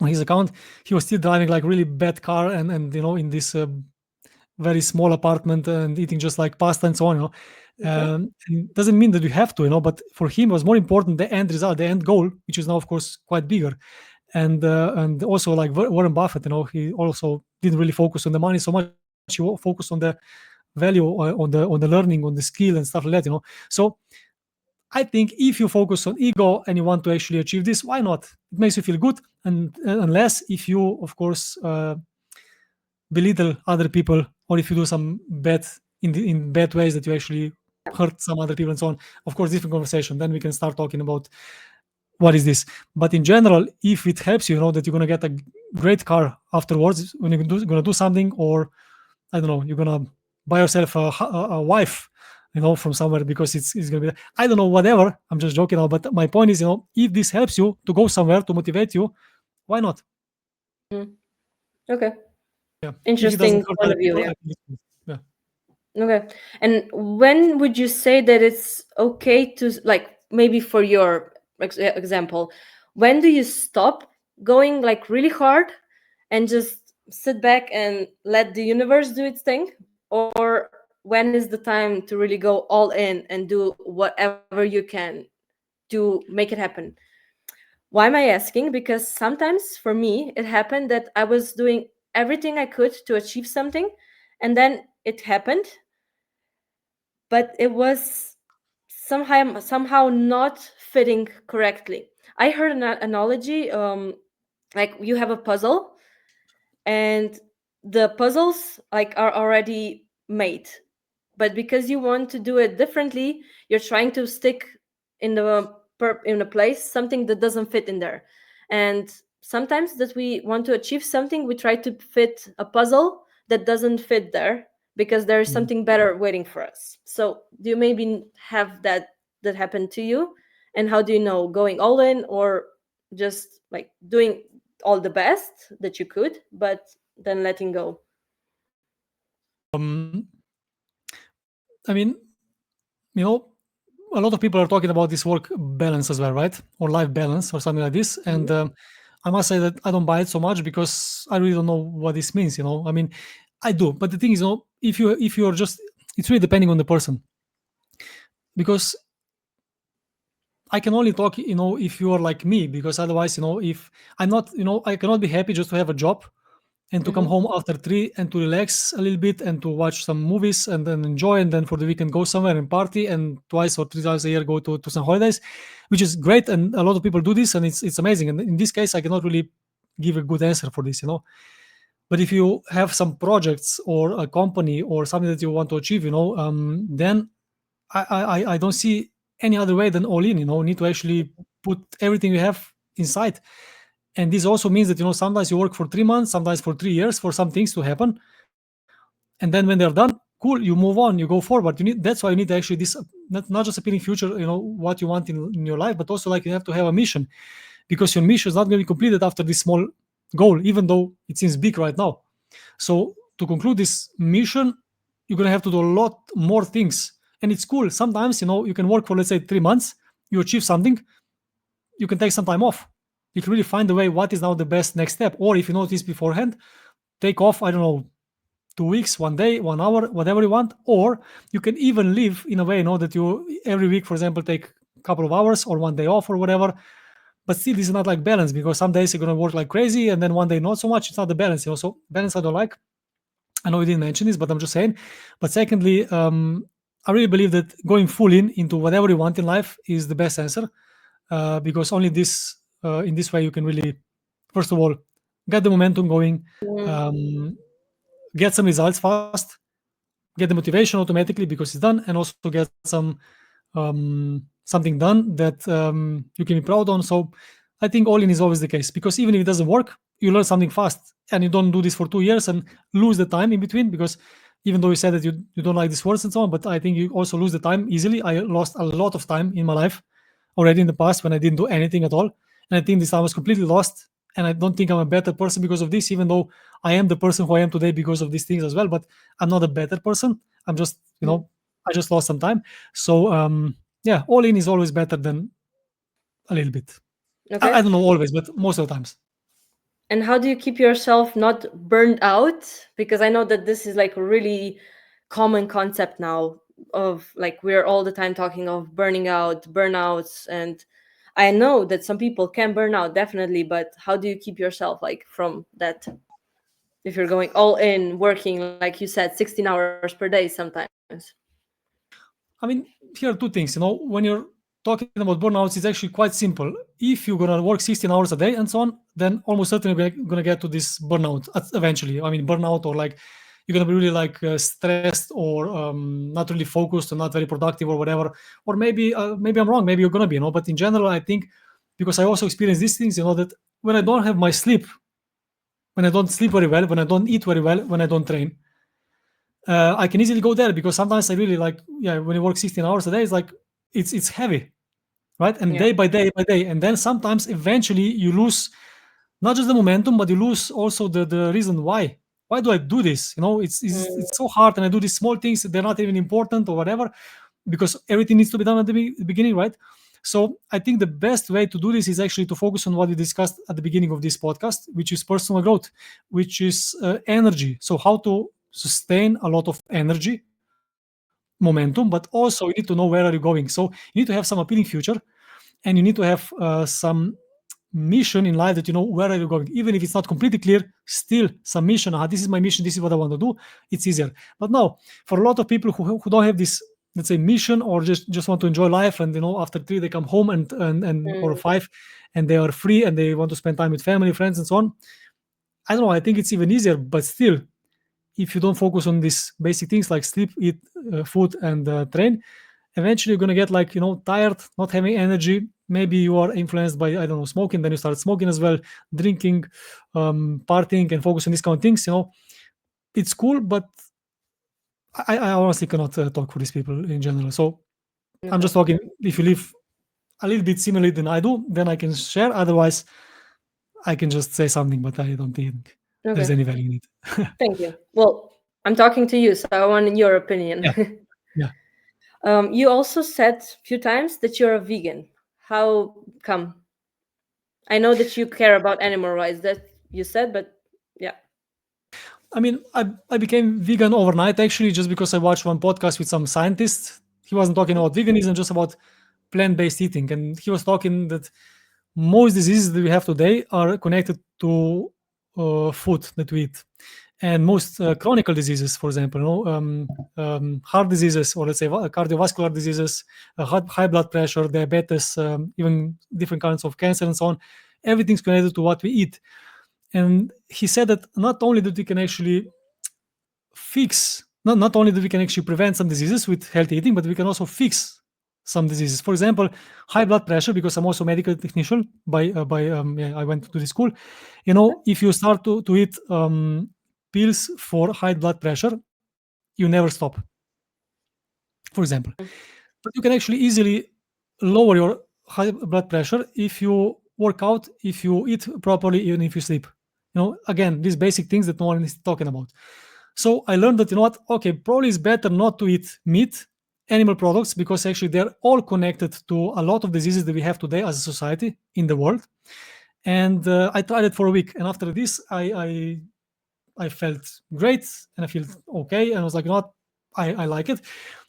on his account, he was still driving like really bad car, and in this very small apartment, and eating just like pasta and so on. Okay. And it doesn't mean that you have to, but for him it was more important the end result, the end goal, which is now, of course, quite bigger. And also, like Warren Buffett, he also didn't really focus on the money so much. He focused on the value, on the learning, on the skill, and stuff like that. So I think if you focus on ego and you want to actually achieve this, why not? It makes you feel good, and unless if you, of course, belittle other people, or if you do some bad in bad ways, that you actually hurt some other people and so on. Of course, different conversation. Then we can start talking about what is this. But in general, if it helps you, that you're gonna get a great car afterwards when you're gonna do something, or I don't know, you're gonna buy yourself a wife from somewhere because it's gonna be. I don't know, whatever. I'm just joking now, but my point is, if this helps you to go somewhere to motivate you, why not? Mhm. Okay. Yeah. If it doesn't Interesting hurt point other of view. people, Yeah. I think it's good. Yeah. Okay. And when would you say that it's okay to, like, maybe for your example, when do you stop going like really hard and just sit back and let the universe do its thing? Or when is the time to really go all in and do whatever you can to make it happen? Why am I asking? Because sometimes for me, it happened that I was doing everything I could to achieve something, and then it happened, but it was somehow not fitting correctly. I heard an analogy, like you have a puzzle, and the puzzles like are already made, but because you want to do it differently, you're trying to stick in the in a place something that doesn't fit in there. And sometimes that we want to achieve something, we try to fit a puzzle that doesn't fit there because there is Mhm. something better waiting for us. So do you maybe have that happen to you? And how do you know, going all in or just like doing all the best that you could but then letting go? Um, I mean, you know, a lot of people are talking about this work balance as well, right? Or life balance or something like this. And Mhm. I must say that I don't buy it so much because I really don't know what this means. I mean, I do, but the thing is, if you're just, it's really depending on the person because I can only talk, if you are like me, because otherwise, if I'm not, I cannot be happy just to have a job and to come Mhm. home after three and to relax a little bit and to watch some movies and then enjoy and then for the weekend go somewhere and party and twice or three times a year go to some holidays, which is great. And a lot of people do this and it's amazing. And in this case, I cannot really give a good answer for this. But if you have some projects or a company or something that you want to achieve, then I don't see any other way than all in. Need to actually put everything you have inside. And this also means that sometimes you work for 3 months, sometimes for 3 years for some things to happen, and then when they're done, cool, you move on, you go forward. That's why you need actually this, not just appealing future, what you want in your life, but also like you have to have a mission, because your mission is not going to be completed after this small goal, even though it seems big right now. So to conclude this mission, you're going to have to do a lot more things. And it's cool. Sometimes, you can work for, let's say, 3 months, you achieve something, you can take some time off. You can really find a way what is now the best next step. Or if you know this beforehand, take off, I don't know, 2 weeks, 1 day, 1 hour, whatever you want. Or you can even live in a way, that you every week, for example, take a couple of hours or 1 day off or whatever. But still, this is not like balance, because some days you're going to work like crazy and then one day not so much. It's not the balance. So balance I don't like. I know we didn't mention this, but I'm just saying. But secondly, I really believe that going full in into whatever you want in life is the best answer, because only this, in this way, you can really, first of all, get the momentum going, Mhm. um, get some results fast, get the motivation automatically because it's done, and also get something done that you can be proud on. So I think all in is always the case, because even if it doesn't work, you learn something fast, and you don't do this for 2 years and lose the time in between. Because even though you said that you don't like these words and so on, but I think you also lose the time easily. I lost a lot of time in my life already in the past when I didn't do anything at all, and I think this time was completely lost. And I don't think I'm a better person because of this, even though I am the person who I am today because of these things as well. But I'm not a better person. I'm just, Mhm. I just lost some time. So yeah, all in is always better than a little bit. I Okay. don't know always, but most of the times. And how do you keep yourself not burned out? Because I know that this is like a really common concept now, of like we're all the time talking of burning out, burnouts, and I know that some people can burn out definitely, but how do you keep yourself like from that if you're going all in working like you said 16 hours per day sometimes? I mean, here are two things. When you're talking about burnouts, it's actually quite simple. If you're gonna work 16 hours a day and so on, then almost certainly you're gonna get to this burnout eventually. I mean, burnout, or like you're gonna be really like stressed, or not really focused, or not very productive, or whatever. Or maybe I'm wrong. Maybe you're gonna be. But in general, I think, because I also experience these things, that when I don't have my sleep, when I don't sleep very well, when I don't eat very well, when I don't train, I can easily go there because sometimes I really like, yeah, when you work 16 hours a day, it's like it's heavy, right? And Yeah. day by day, and then sometimes eventually you lose not just the momentum, but you lose also the reason why. Why do I do this? It's Mm, so hard, and I do these small things that they're not even important or whatever, because everything needs to be done at the beginning, right? So I think the best way to do this is actually to focus on what we discussed at the beginning of this podcast, which is personal growth, which is energy. So how to sustain a lot of energy, momentum, but also you need to know where are you going. So you need to have some appealing future, and you need to have some mission in life, that you know where are you going, even if it's not completely clear. Still some mission. This is my mission, this is what I want to do. It's easier. But now, for a lot of people who don't have this, let's say, mission, or just want to enjoy life, and after 3 they come home, and or mm, 5, and they are free and they want to spend time with family, friends, and so on. I don't know, I think it's even easier. But still, if you don't focus on these basic things like sleep, eat, food, and train, eventually you're going to get, like, tired, not having energy. Maybe you are influenced by, I don't know, smoking, then you start smoking as well, drinking, partying, and focus on these kind of things. It's cool, but I honestly cannot talk for these people in general. So I'm just okay. talking, if you live a little bit similarly than I do, then I can share. Otherwise, I can just say something, but I don't think there's Okay. any value in it. Thank you. Well, I'm talking to you, so I want your opinion. Yeah, yeah. You also said a few times that you're a vegan. How come? I know that you care about animal rights, that you said, but yeah. I mean, I became vegan overnight, actually, just because I watched one podcast with some scientist. He wasn't talking about veganism, just about plant-based eating, and he was talking that most diseases that we have today are connected to food that we eat, and most chronic diseases, for example, heart diseases, or let's say cardiovascular diseases, high blood pressure, diabetes, even different kinds of cancer, and so on. Everything's connected to what we eat. And he said that not only that we can actually fix, not only that we can actually prevent some diseases with healthy eating, but we can also fix some diseases. For example, high blood pressure, because I'm also a medical technician yeah, I went to the school. If you start to eat pills for high blood pressure, you never stop, for example. But you can actually easily lower your high blood pressure if you work out, if you eat properly, even if you sleep. Again, these basic things that no one is talking about. So I learned that, okay, probably it's better not to eat meat, animal products, because actually they're all connected to a lot of diseases that we have today as a society in the world. And I tried it for a week, and after this, I felt great, and I feel okay, and I was like, I like it.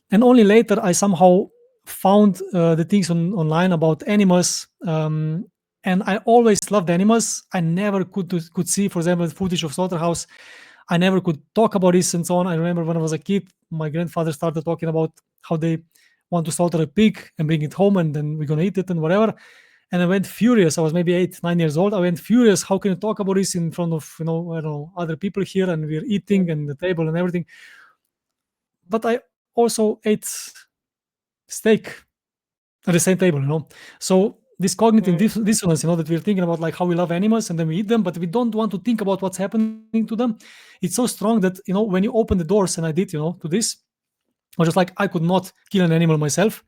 And only later I somehow found the things online about animals. And I always loved animals. I never could see, for example, footage of slaughterhouse. I never could talk about this and so on. I remember when I was a kid, my grandfather started talking about how they want to slaughter a pig and bring it home, and then we're gonna eat it and whatever. And I went furious. I was maybe 8, 9 years old. I went furious. How can you talk about this in front of, I don't know, other people here, and we're eating and the table and everything. But I also ate steak at the same table. So this cognitive Mm, dissonance, that we're thinking about, like, how we love animals and then we eat them, but we don't want to think about what's happening to them. It's so strong that, when you open the doors, and I did, to this, I was just like, I could not kill an animal myself.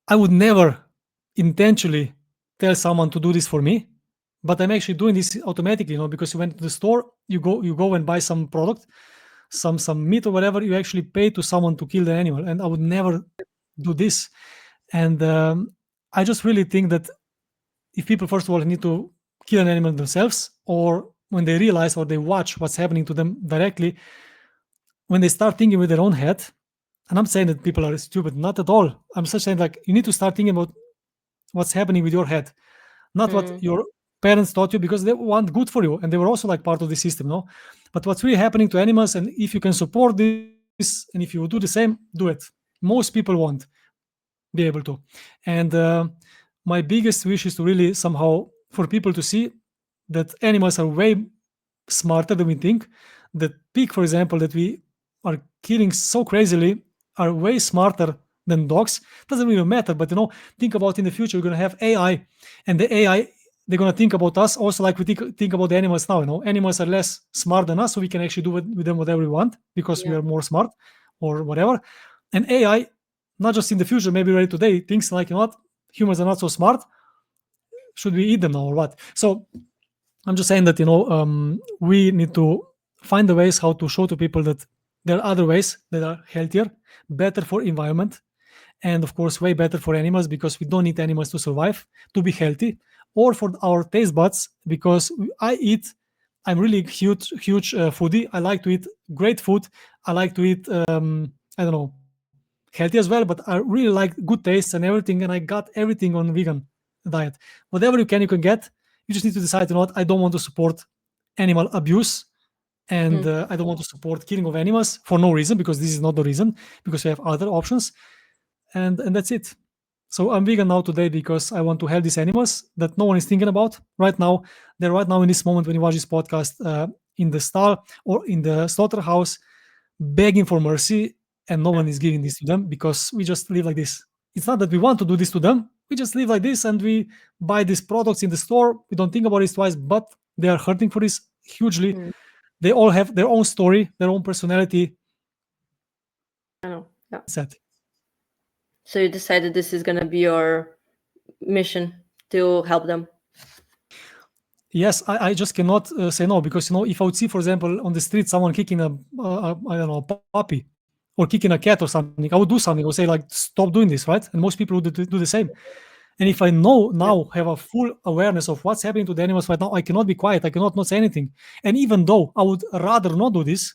I would never intentionally tell someone to do this for me, but I'm actually doing this automatically, because you went to the store, you go and buy some product, some meat or whatever, you actually pay to someone to kill the animal, and I would never do this. And I just really think that if people, first of all, need to kill an animal themselves, or when they realize or they watch what's happening to them directly, when they start thinking with their own head, and I'm saying that people are stupid, not at all. I'm just saying, like, you need to start thinking about what's happening with your head, not what mm, your parents taught you, because they want good for you, and they were also like part of the system, no? But what's really happening to animals, and if you can support this, and if you will do the same, do it. Most people won't be able to. And my biggest wish is to really somehow for people to see that animals are way smarter than we think. That pig, for example, that we are killing so crazily, are way smarter than dogs. Doesn't really matter, but think about, in the future we're going to have AI, and the AI they're gonna think about us also like we think about the animals now. Animals are less smart than us, so we can actually do with them whatever we want because we Yeah. are more smart or whatever. And AI, not just in the future, maybe already today, thinks like, what, humans are not so smart. Should we eat them now or what? So I'm just saying that we need to find the ways how to show to people that there are other ways that are healthier, better for environment, and of course way better for animals because we don't need animals to survive, to be healthy, or for our taste buds because I eat. I'm really huge foodie. I like to eat great food. I like to eat I don't know, healthy as well, but I really like good taste and everything, and I got everything on vegan diet. Whatever you can get. You just need to decide, I don't want to support animal abuse, and Mm. I don't want to support killing of animals for no reason, because this is not the reason, because we have other options, and that's it. So I'm vegan now today because I want to help these animals that no one is thinking about right now. They're right now in this moment when you watch this podcast in the stall or in the slaughterhouse, begging for mercy, and no Yeah. one is giving this to them because we just live like this. It's not that we want to do this to them. We just live like this, and we buy these products in the store. We don't think about it twice, but they are hurting for this hugely. Mm. They all have their own story, their own personality. I know. Yeah. Sad. So you decided this is gonna be your mission to help them. Yes, I just cannot say no, because if I would see, for example, on the street someone kicking I don't know, a puppy or kicking a cat or something, I would do something. I would say like, stop doing this, right? And most people would do the same. And if I know Yeah. now, have a full awareness of what's happening to the animals right now, I cannot be quiet. I cannot not say anything. And even though I would rather not do this,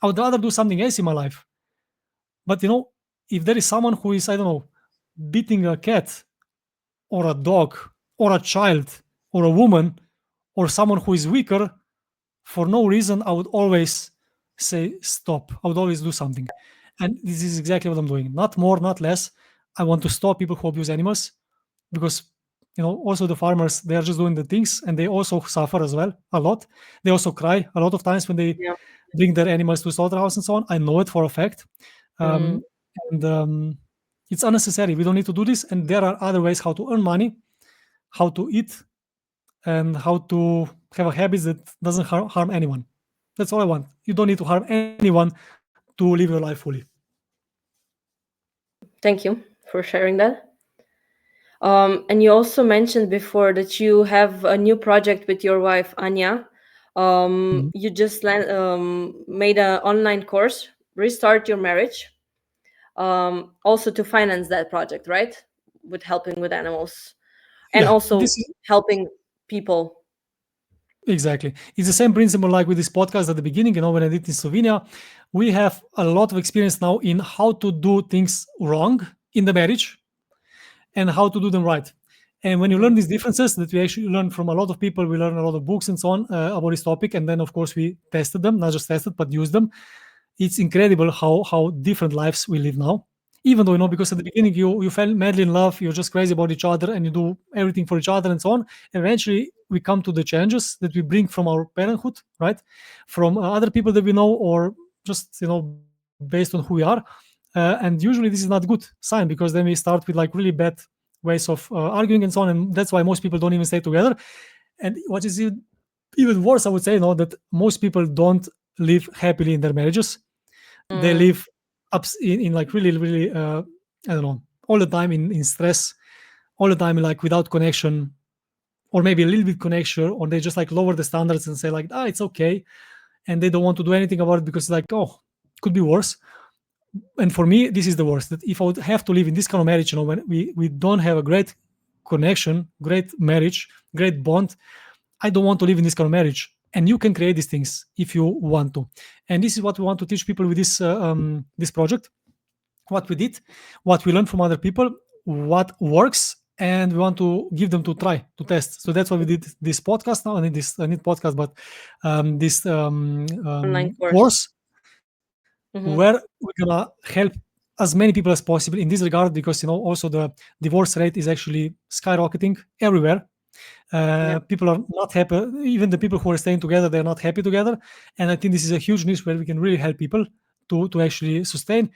I would rather do something else in my life. But if there is someone who is, I don't know, beating a cat or a dog or a child or a woman or someone who is weaker for no reason, I would always say stop. I would always do something. And this is exactly what I'm doing. Not more, not less. I want to stop people who abuse animals, because also the farmers, they are just doing the things, and they also suffer as well a lot. They also cry a lot of times when they Yeah. bring their animals to slaughterhouse and so on. I know it for a fact. Mm. um, and it's unnecessary. We don't need to do this, and there are other ways how to earn money, how to eat, and how to have a habit that doesn't harm anyone. That's all I want. You don't need to harm anyone to live your life fully. Thank you for sharing that. And you also mentioned before that you have a new project with your wife, Anja. Mhm. You just made an online course, Restart Your Marriage, also to finance that project, right? With helping with animals and Yeah, also this is helping people. exactly. It's the same principle like with this podcast at the beginning. When I did in Slovenia, we have a lot of experience now in how to do things wrong in the marriage and how to do them right. And when you Mhm. learn these differences that we actually learn from a lot of people, we learn a lot of books and so on about this topic. And then, of course, we tested them, not just tested, but used them. It's incredible how different lives we live now. Even though, because at the beginning you fell madly in love, you're just crazy about each other and you do everything for each other and so on. Eventually, we come to the challenges that we bring from our parenthood, right? From other people that we know, or just, based on who we are. And usually this is not good sign, because then we start with like really bad ways of arguing and so on. And that's why most people don't even stay together. And what is even worse, I would say, that most people don't live happily in their marriages. They Mm. live in like really, really, I don't know, all the time in stress, all the time like without connection, or maybe a little bit connection, or they just like lower the standards and say like, it's okay, and they don't want to do anything about it because it's like, oh, could be worse. And for me, this is the worst. That if I would have to live in this kind of marriage, when we don't have a great connection, great marriage, great bond, I don't want to live in this kind of marriage. And you can create these things if you want to. And this is what we want to teach people with this project. What we did, what we learned from other people, what works, and we want to give them to try to test. So that's why we did this podcast now. And this podcast, but this Online course. course where Hmm. we're gonna help as many people as possible in this regard, because also the divorce rate is actually skyrocketing everywhere. Yeah. People are not happy. Even the people who are staying together, they're not happy together. And I think this is a huge niche where we can really help people to actually sustain.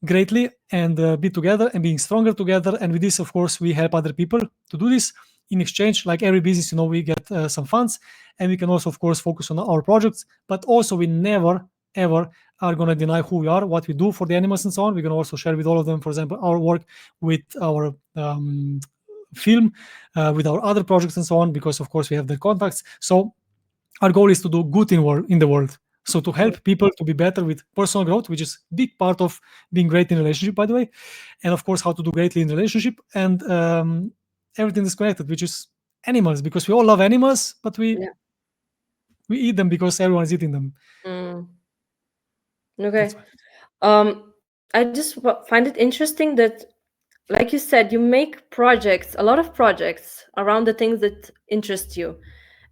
greatly and be together and being stronger together. And with this, of course, we help other people to do this. In exchange, like every business, we get some funds, and we can also, of course, focus on our projects. But also, we never ever are going to deny who we are, what we do for the animals, and so on. We're going to also share with all of them, for example, our work with our film, with our other projects, and so on, because of course we have their contacts. So our goal is to do good in the world. So to Mhm. help people to be better with personal growth, which is a big part of being great in relationship, by the way, and of course how to do greatly in relationship, and everything is connected, which is animals, because we all love animals, but we Yeah. we eat them because everyone is eating them. Mm. That's Okay. why. I just find it interesting that, like you said, you make projects, a lot of projects around the things that interest you.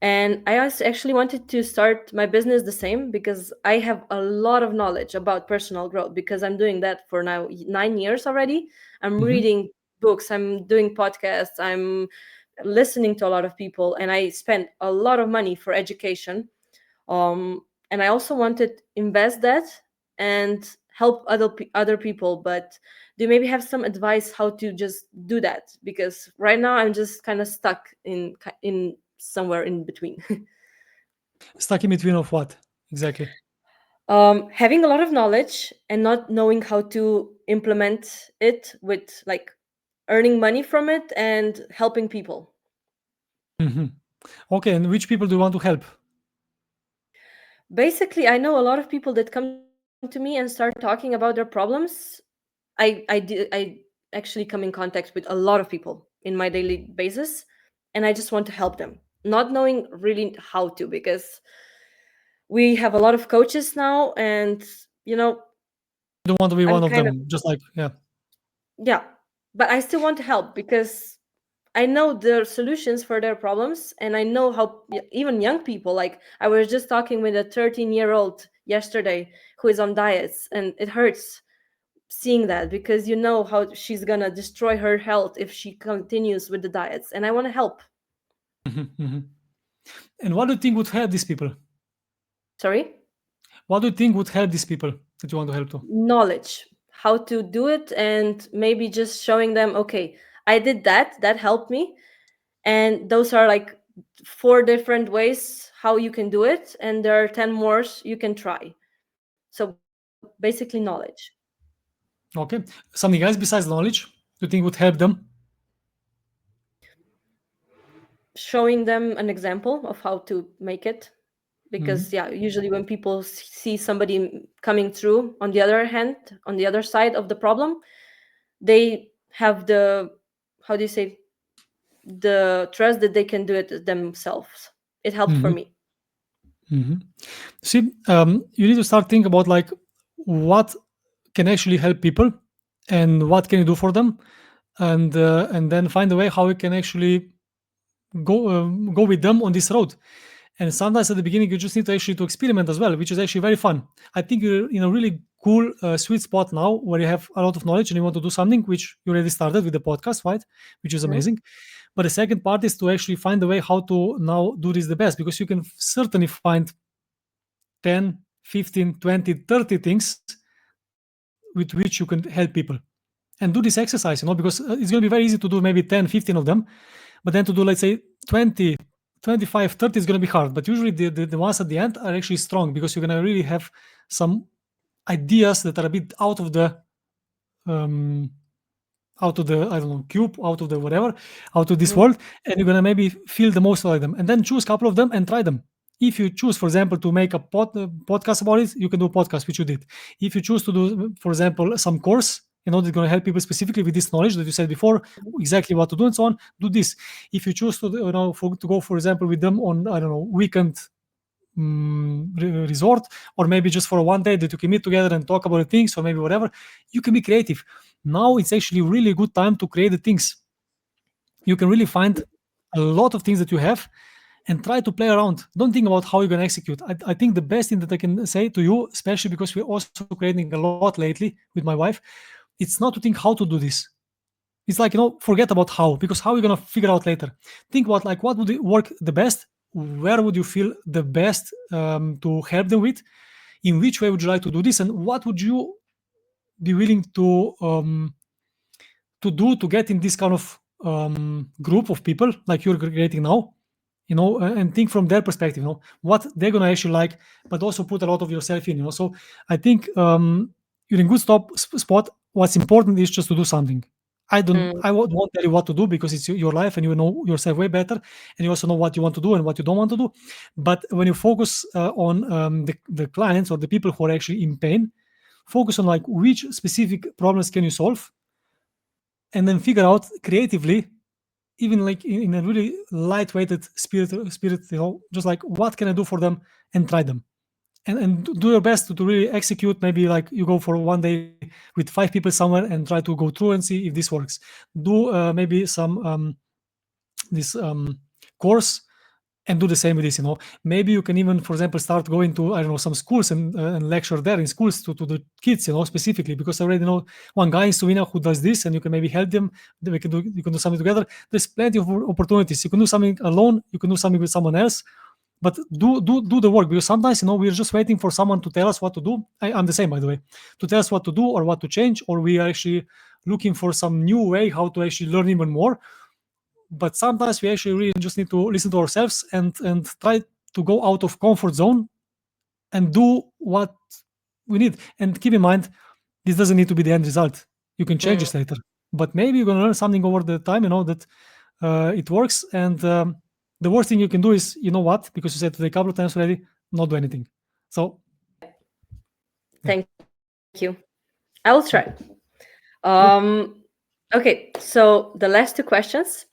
And I actually wanted to start my business the same, because I have a lot of knowledge about personal growth, because I'm doing that for now 9 years already. I'm Hmm. reading books, I'm doing podcasts, I'm listening to a lot of people, and I spend a lot of money for education. And I also wanted invest that and help other people. But do you maybe have some advice how to just do that? Because right now I'm just kind of stuck in somewhere in between. Stuck in between of what exactly? Having a lot of knowledge and not knowing how to implement it, with like earning money from it and helping people. Hmm. Okay, and which people do you want to help? Basically, I know a lot of people that come to me and start talking about their problems. I actually come in contact with a lot of people in my daily basis, and I just want to help them, not knowing really how to, because we have a lot of coaches now, and you know You don't want to be I'm one of kind of, them, just like, yeah. yeah, but I still want to help, because I know the solutions for their problems, and I know how even young people, like I was just talking with a 13-year-old yesterday who is on diets, and it hurts seeing that, because you know how she's gonna destroy her health if she continues with the diets, and I want to help. Hmm. Hmm. And what do you think would help these people? Sorry. What do you think would help these people that you want to help to? Knowledge, how to do it, and maybe just showing them, okay, I did that helped me, and those are like 4 different ways how you can do it, and there are 10 more you can try. So basically knowledge. Okay. Something else besides knowledge do you think would help them? Showing them an example of how to make it, because Hmm. yeah, usually when people see somebody coming through on the other hand, on the other side of the problem, they have the, how do you say, the trust that they can do it themselves. It helped for Hmm. me. Hmm. See, you need to start thinking about like what can actually help people and what can you do for them, and then find a way how you can actually go with them on this road. And sometimes at the beginning you just need to actually to experiment as well, which is actually very fun. I think you're in a really cool sweet spot now where you have a lot of knowledge and you want to do something which you already started with the podcast, right? Which is Mhm. amazing. But the second part is to actually find a way how to now do this the best, because you can certainly find 10, 15, 20, 30 things with which you can help people, and do this exercise, because it's going to be very easy to do maybe 10, 15 of them. But then to do, let's say, 20, 25, 30 is going to be hard. But usually the ones at the end are actually strong, because you're going to really have some ideas that are a bit um, out of the, I don't know, cube, out of the whatever, out of this Mhm. world, and you're gonna maybe feel the most like them, and then choose a couple of them and try them. If you choose, for example, to make a podcast about it, you can do a podcast, which you did. If you choose to do, for example, some course, that's going to help people specifically with this knowledge that you said before, exactly what to do and so on, do this. If you choose to, to go, for example, with them on, I don't know, weekend resort, or maybe just for one day that you can meet together and talk about things, or maybe whatever, you can be creative. Now it's actually really good time to create the things. You can really find a lot of things that you have and try to play around. Don't think about how you're going to execute. I think the best thing that I can say to you, especially because we're also creating a lot lately with my wife, it's not to think how to do this. It's like, forget about how, because how you're going to figure out later. Think about like what would work the best, where would you feel the best to help them with, in which way would you like to do this, and what would you be willing to get in this kind of group of people like you're creating now, and think from their perspective, what they're gonna actually like, but also put a lot of yourself in, So I think you're in good spot. What's important is just to do something. I won't tell you what to do because it's your life and you know yourself way better, and you also know what you want to do and what you don't want to do. But when you focus on the clients or the people who are actually in pain, focus on like which specific problems can you solve, and then figure out creatively, even like in a really lightweighted spirit, just like what can I do for them, and try them, and do your best to really execute. Maybe like you go for one day with 5 people somewhere and try to go through and see if this works. Do maybe some this course, and do the same with this. Maybe you can even, for example, start going to, I don't know, some schools and lecture there in schools to the kids, specifically, because I already know one guy in Slovenia who does this, and you can maybe help them. Then you can do something together. There's plenty of opportunities. You can do something alone, you can do something with someone else, but do the work, because sometimes we're just waiting for someone to tell us what to do. I'm the same, by the way, to tell us what to do or what to change, or we are actually looking for some new way how to actually learn even more. But sometimes we actually really just need to listen to ourselves and try to go out of comfort zone and do what we need. And keep in mind, this doesn't need to be the end result. You can change this later, but maybe you're going to learn something over the time, that it works. And the worst thing you can do is, what, because you said today a couple of times already, not do anything. So yeah. Thank you. I will try. Okay, so the last two questions.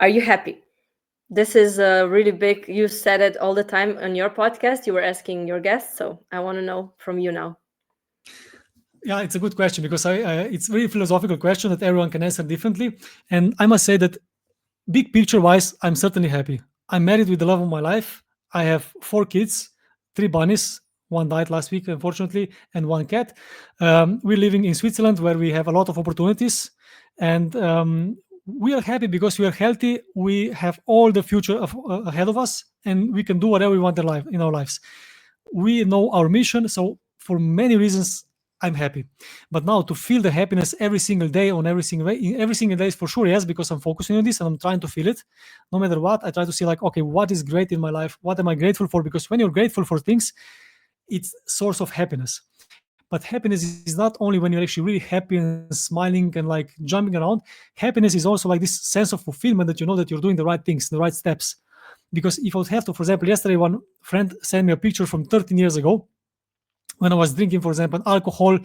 Are you happy? This is a really big, you said it all the time on your podcast. You were asking your guests, so I want to know from you now. Yeah, it's a good question, because it's a very philosophical question that everyone can answer differently. And I must say that big picture wise, I'm certainly happy. I'm married with the love of my life. I have 4 kids, 3 bunnies. One died last week, unfortunately, and one cat. We're living in Switzerland, where we have a lot of opportunities, and we are happy because we are healthy. We have all the future ahead of us, and we can do whatever we want in our lives. We know our mission, so for many reasons, I'm happy. But now, to feel the happiness every single day, on every single way, in every single day, is for sure yes, because I'm focusing on this and I'm trying to feel it. No matter what, I try to see like, okay, what is great in my life? What am I grateful for? Because when you're grateful for things, it's source of happiness. But happiness is not only when you're actually really happy and smiling and like jumping around. Happiness is also like this sense of fulfillment, that you know that you're doing the right things, the right steps. Because if I would have to, for example, yesterday one friend sent me a picture from 13 years ago, when I was drinking, for example, alcohol,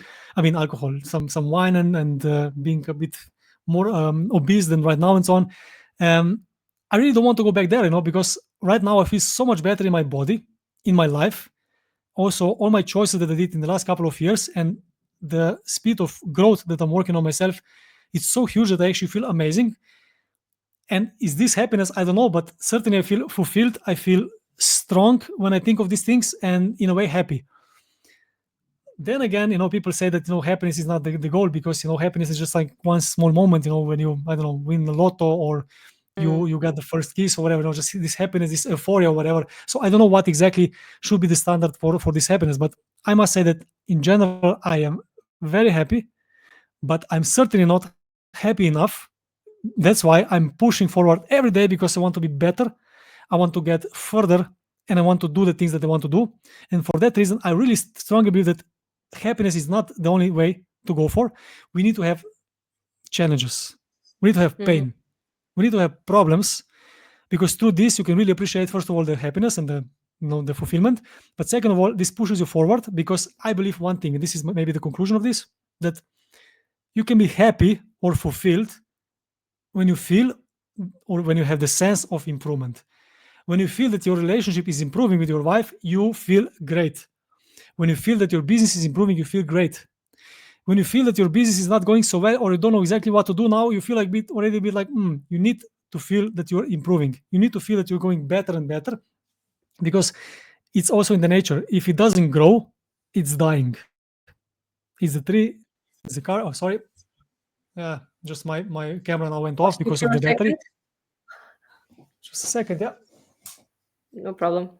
some wine, and being a bit more obese than right now, and so on. I really don't want to go back there, because right now I feel so much better in my body, in my life. Also, all my choices that I did in the last couple of years, and the speed of growth that I'm working on myself, it's so huge that I actually feel amazing. And is this happiness? I don't know, but certainly I feel fulfilled. I feel strong when I think of these things, and in a way happy. Then again, people say that happiness is not the goal, because happiness is just like one small moment, when you, I don't know, win the lotto, or you got the first kiss or whatever, just this happiness, this euphoria or whatever. So I don't know what exactly should be the standard for this happiness, but I must say that in general I am very happy, but I'm certainly not happy enough. That's why I'm pushing forward every day, because I want to be better, I want to get further, and I want to do the things that I want to do. And for that reason, I really strongly believe that happiness is not the only way to go for. We need to have challenges. We need to have pain. We need to have problems, because through this you can really appreciate, first of all, the happiness and the fulfillment. But second of all, this pushes you forward, because I believe one thing, and this is maybe the conclusion of this, that you can be happy or fulfilled when you feel, or when you have the sense of improvement. When you feel that your relationship is improving with your wife, you feel great. When you feel that your business is improving, you feel great. When you feel that your business is not going so well, or you don't know exactly what to do now, you feel like already a bit like, you need to feel that you're improving. You need to feel that you're going better and better, because it's also in the nature. If it doesn't grow, it's dying. Is the tree, is the car? Oh, sorry. Yeah, just my camera now went off Lost you because for of a the battery. second. Just a second. Yeah. No problem.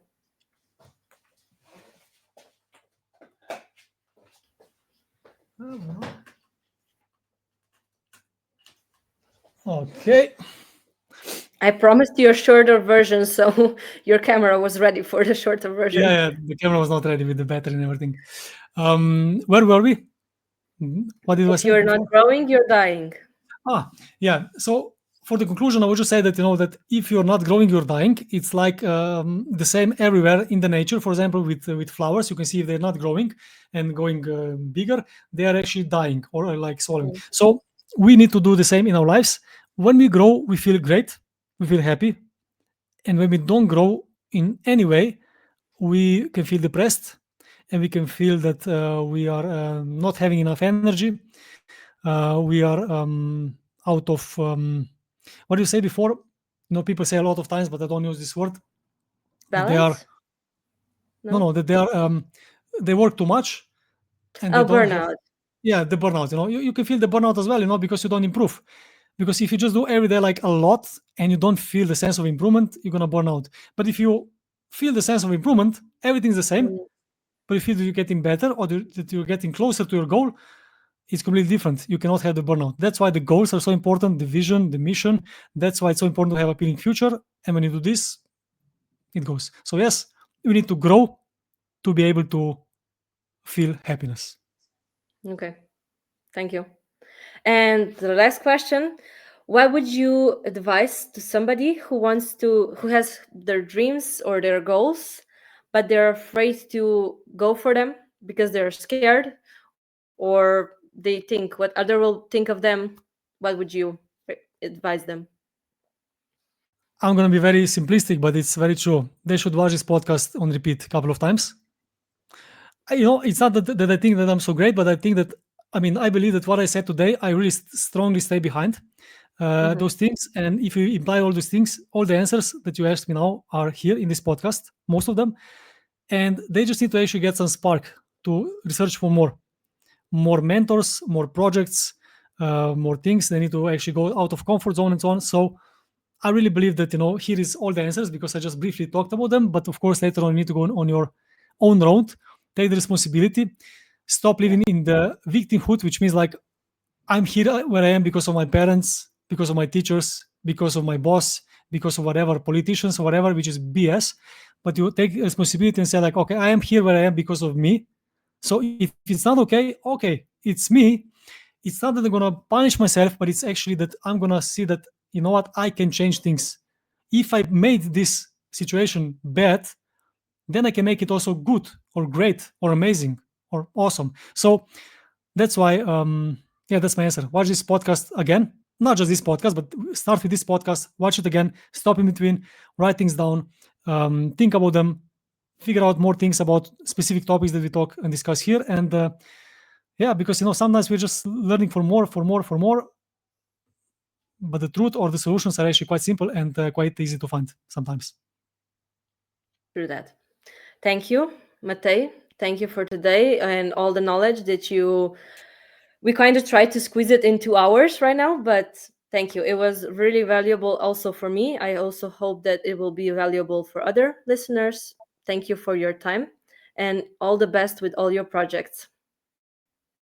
Okay. I promised you a shorter version, so your camera was ready for the shorter Yeah, version. yeah. The camera was not ready with the battery and everything. Where were we? What did I If say you're not before? growing, you're dying. Ah, yeah. So for the conclusion, I would just say that that if you're not growing, you're dying. It's like the same everywhere in the nature. For example, with flowers, you can see if they're not growing and going bigger, they are actually dying or like swallowing. Mm. So we need to do the same in our lives. When we grow, we feel great, we feel happy, and when we don't grow in any way, we can feel depressed, and we can feel that we are not having enough energy. We are out of what do you say before? People say a lot of times, but I don't use this word. That they are Balance? no, No? no, that they are they work too much and they Oh, don't have. burnout. Yeah, the burnout. You can feel the burnout as well. Because you don't improve. Because if you just do every day like a lot and you don't feel the sense of improvement, you're gonna burn out. But if you feel the sense of improvement, everything's the same. Mm. But if you feel that you're getting better or that you're getting closer to your goal, it's completely different. You cannot have the burnout. That's why the goals are so important, the vision, the mission. That's why it's so important to have a appealing future. And when you do this, it goes. So yes, we need to grow to be able to feel happiness. Okay. Thank you. And the last question, what would you advise to somebody who has their dreams or their goals, but they're afraid to go for them because they're scared or they think what other will think of them? What would you advise them? I'm going to be very simplistic, but it's very true. They should watch this podcast on repeat a couple of times. It's not that I think that I'm so great, but I think that, I believe that what I said today, I really strongly stay behind Hmm. those things. And if you imply all those things, all the answers that you asked me now are here in this podcast, most of them. And they just need to actually get some spark to research for more mentors, more projects, more things. They need to actually go out of comfort zone and so on. So I really believe that here is all the answers because I just briefly talked about them. But of course, later on, you need to go on your own road, take the responsibility, stop Yeah. living in the victimhood, which means like I'm here where I am because of my parents, because of my teachers, because of my boss, because of whatever politicians or whatever, which is BS. But you take responsibility and say like, okay, I am here where I am because of me. So if it's not okay, it's me. It's not that I'm gonna punish myself, but it's actually that I'm gonna see that what, I can change things. If I made this situation bad, then I can make it also good or great or amazing or awesome. So that's why, yeah, that's my answer. Watch this podcast again. Not just this podcast, but start with this podcast, watch it again, stop in between, write things down, think about them, figure out more things about specific topics that we talk and discuss here. And yeah, because sometimes we're just learning for more, for more, for more, but the truth or the solutions are actually quite simple and quite easy to find sometimes. Through that. Thank you, Matej. Thank you for today and all the knowledge that we kind of tried to squeeze it in 2 hours right now, but thank you. It was really valuable also for me. I also hope that it will be valuable for other listeners. Thank you for your time and all the best with all your projects.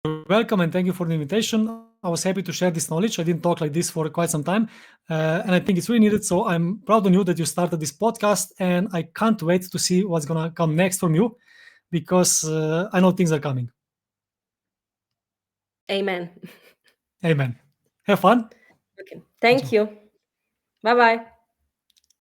You're welcome and thank you for the invitation. I was happy to share this knowledge. I didn't talk like this for quite some time, and I think it's really needed. So I'm proud on you that you started this podcast, and I can't wait to see what's gonna come next from you because I know things are coming. Amen. Amen. Have fun. Okay. Thank Ciao. you. Bye bye.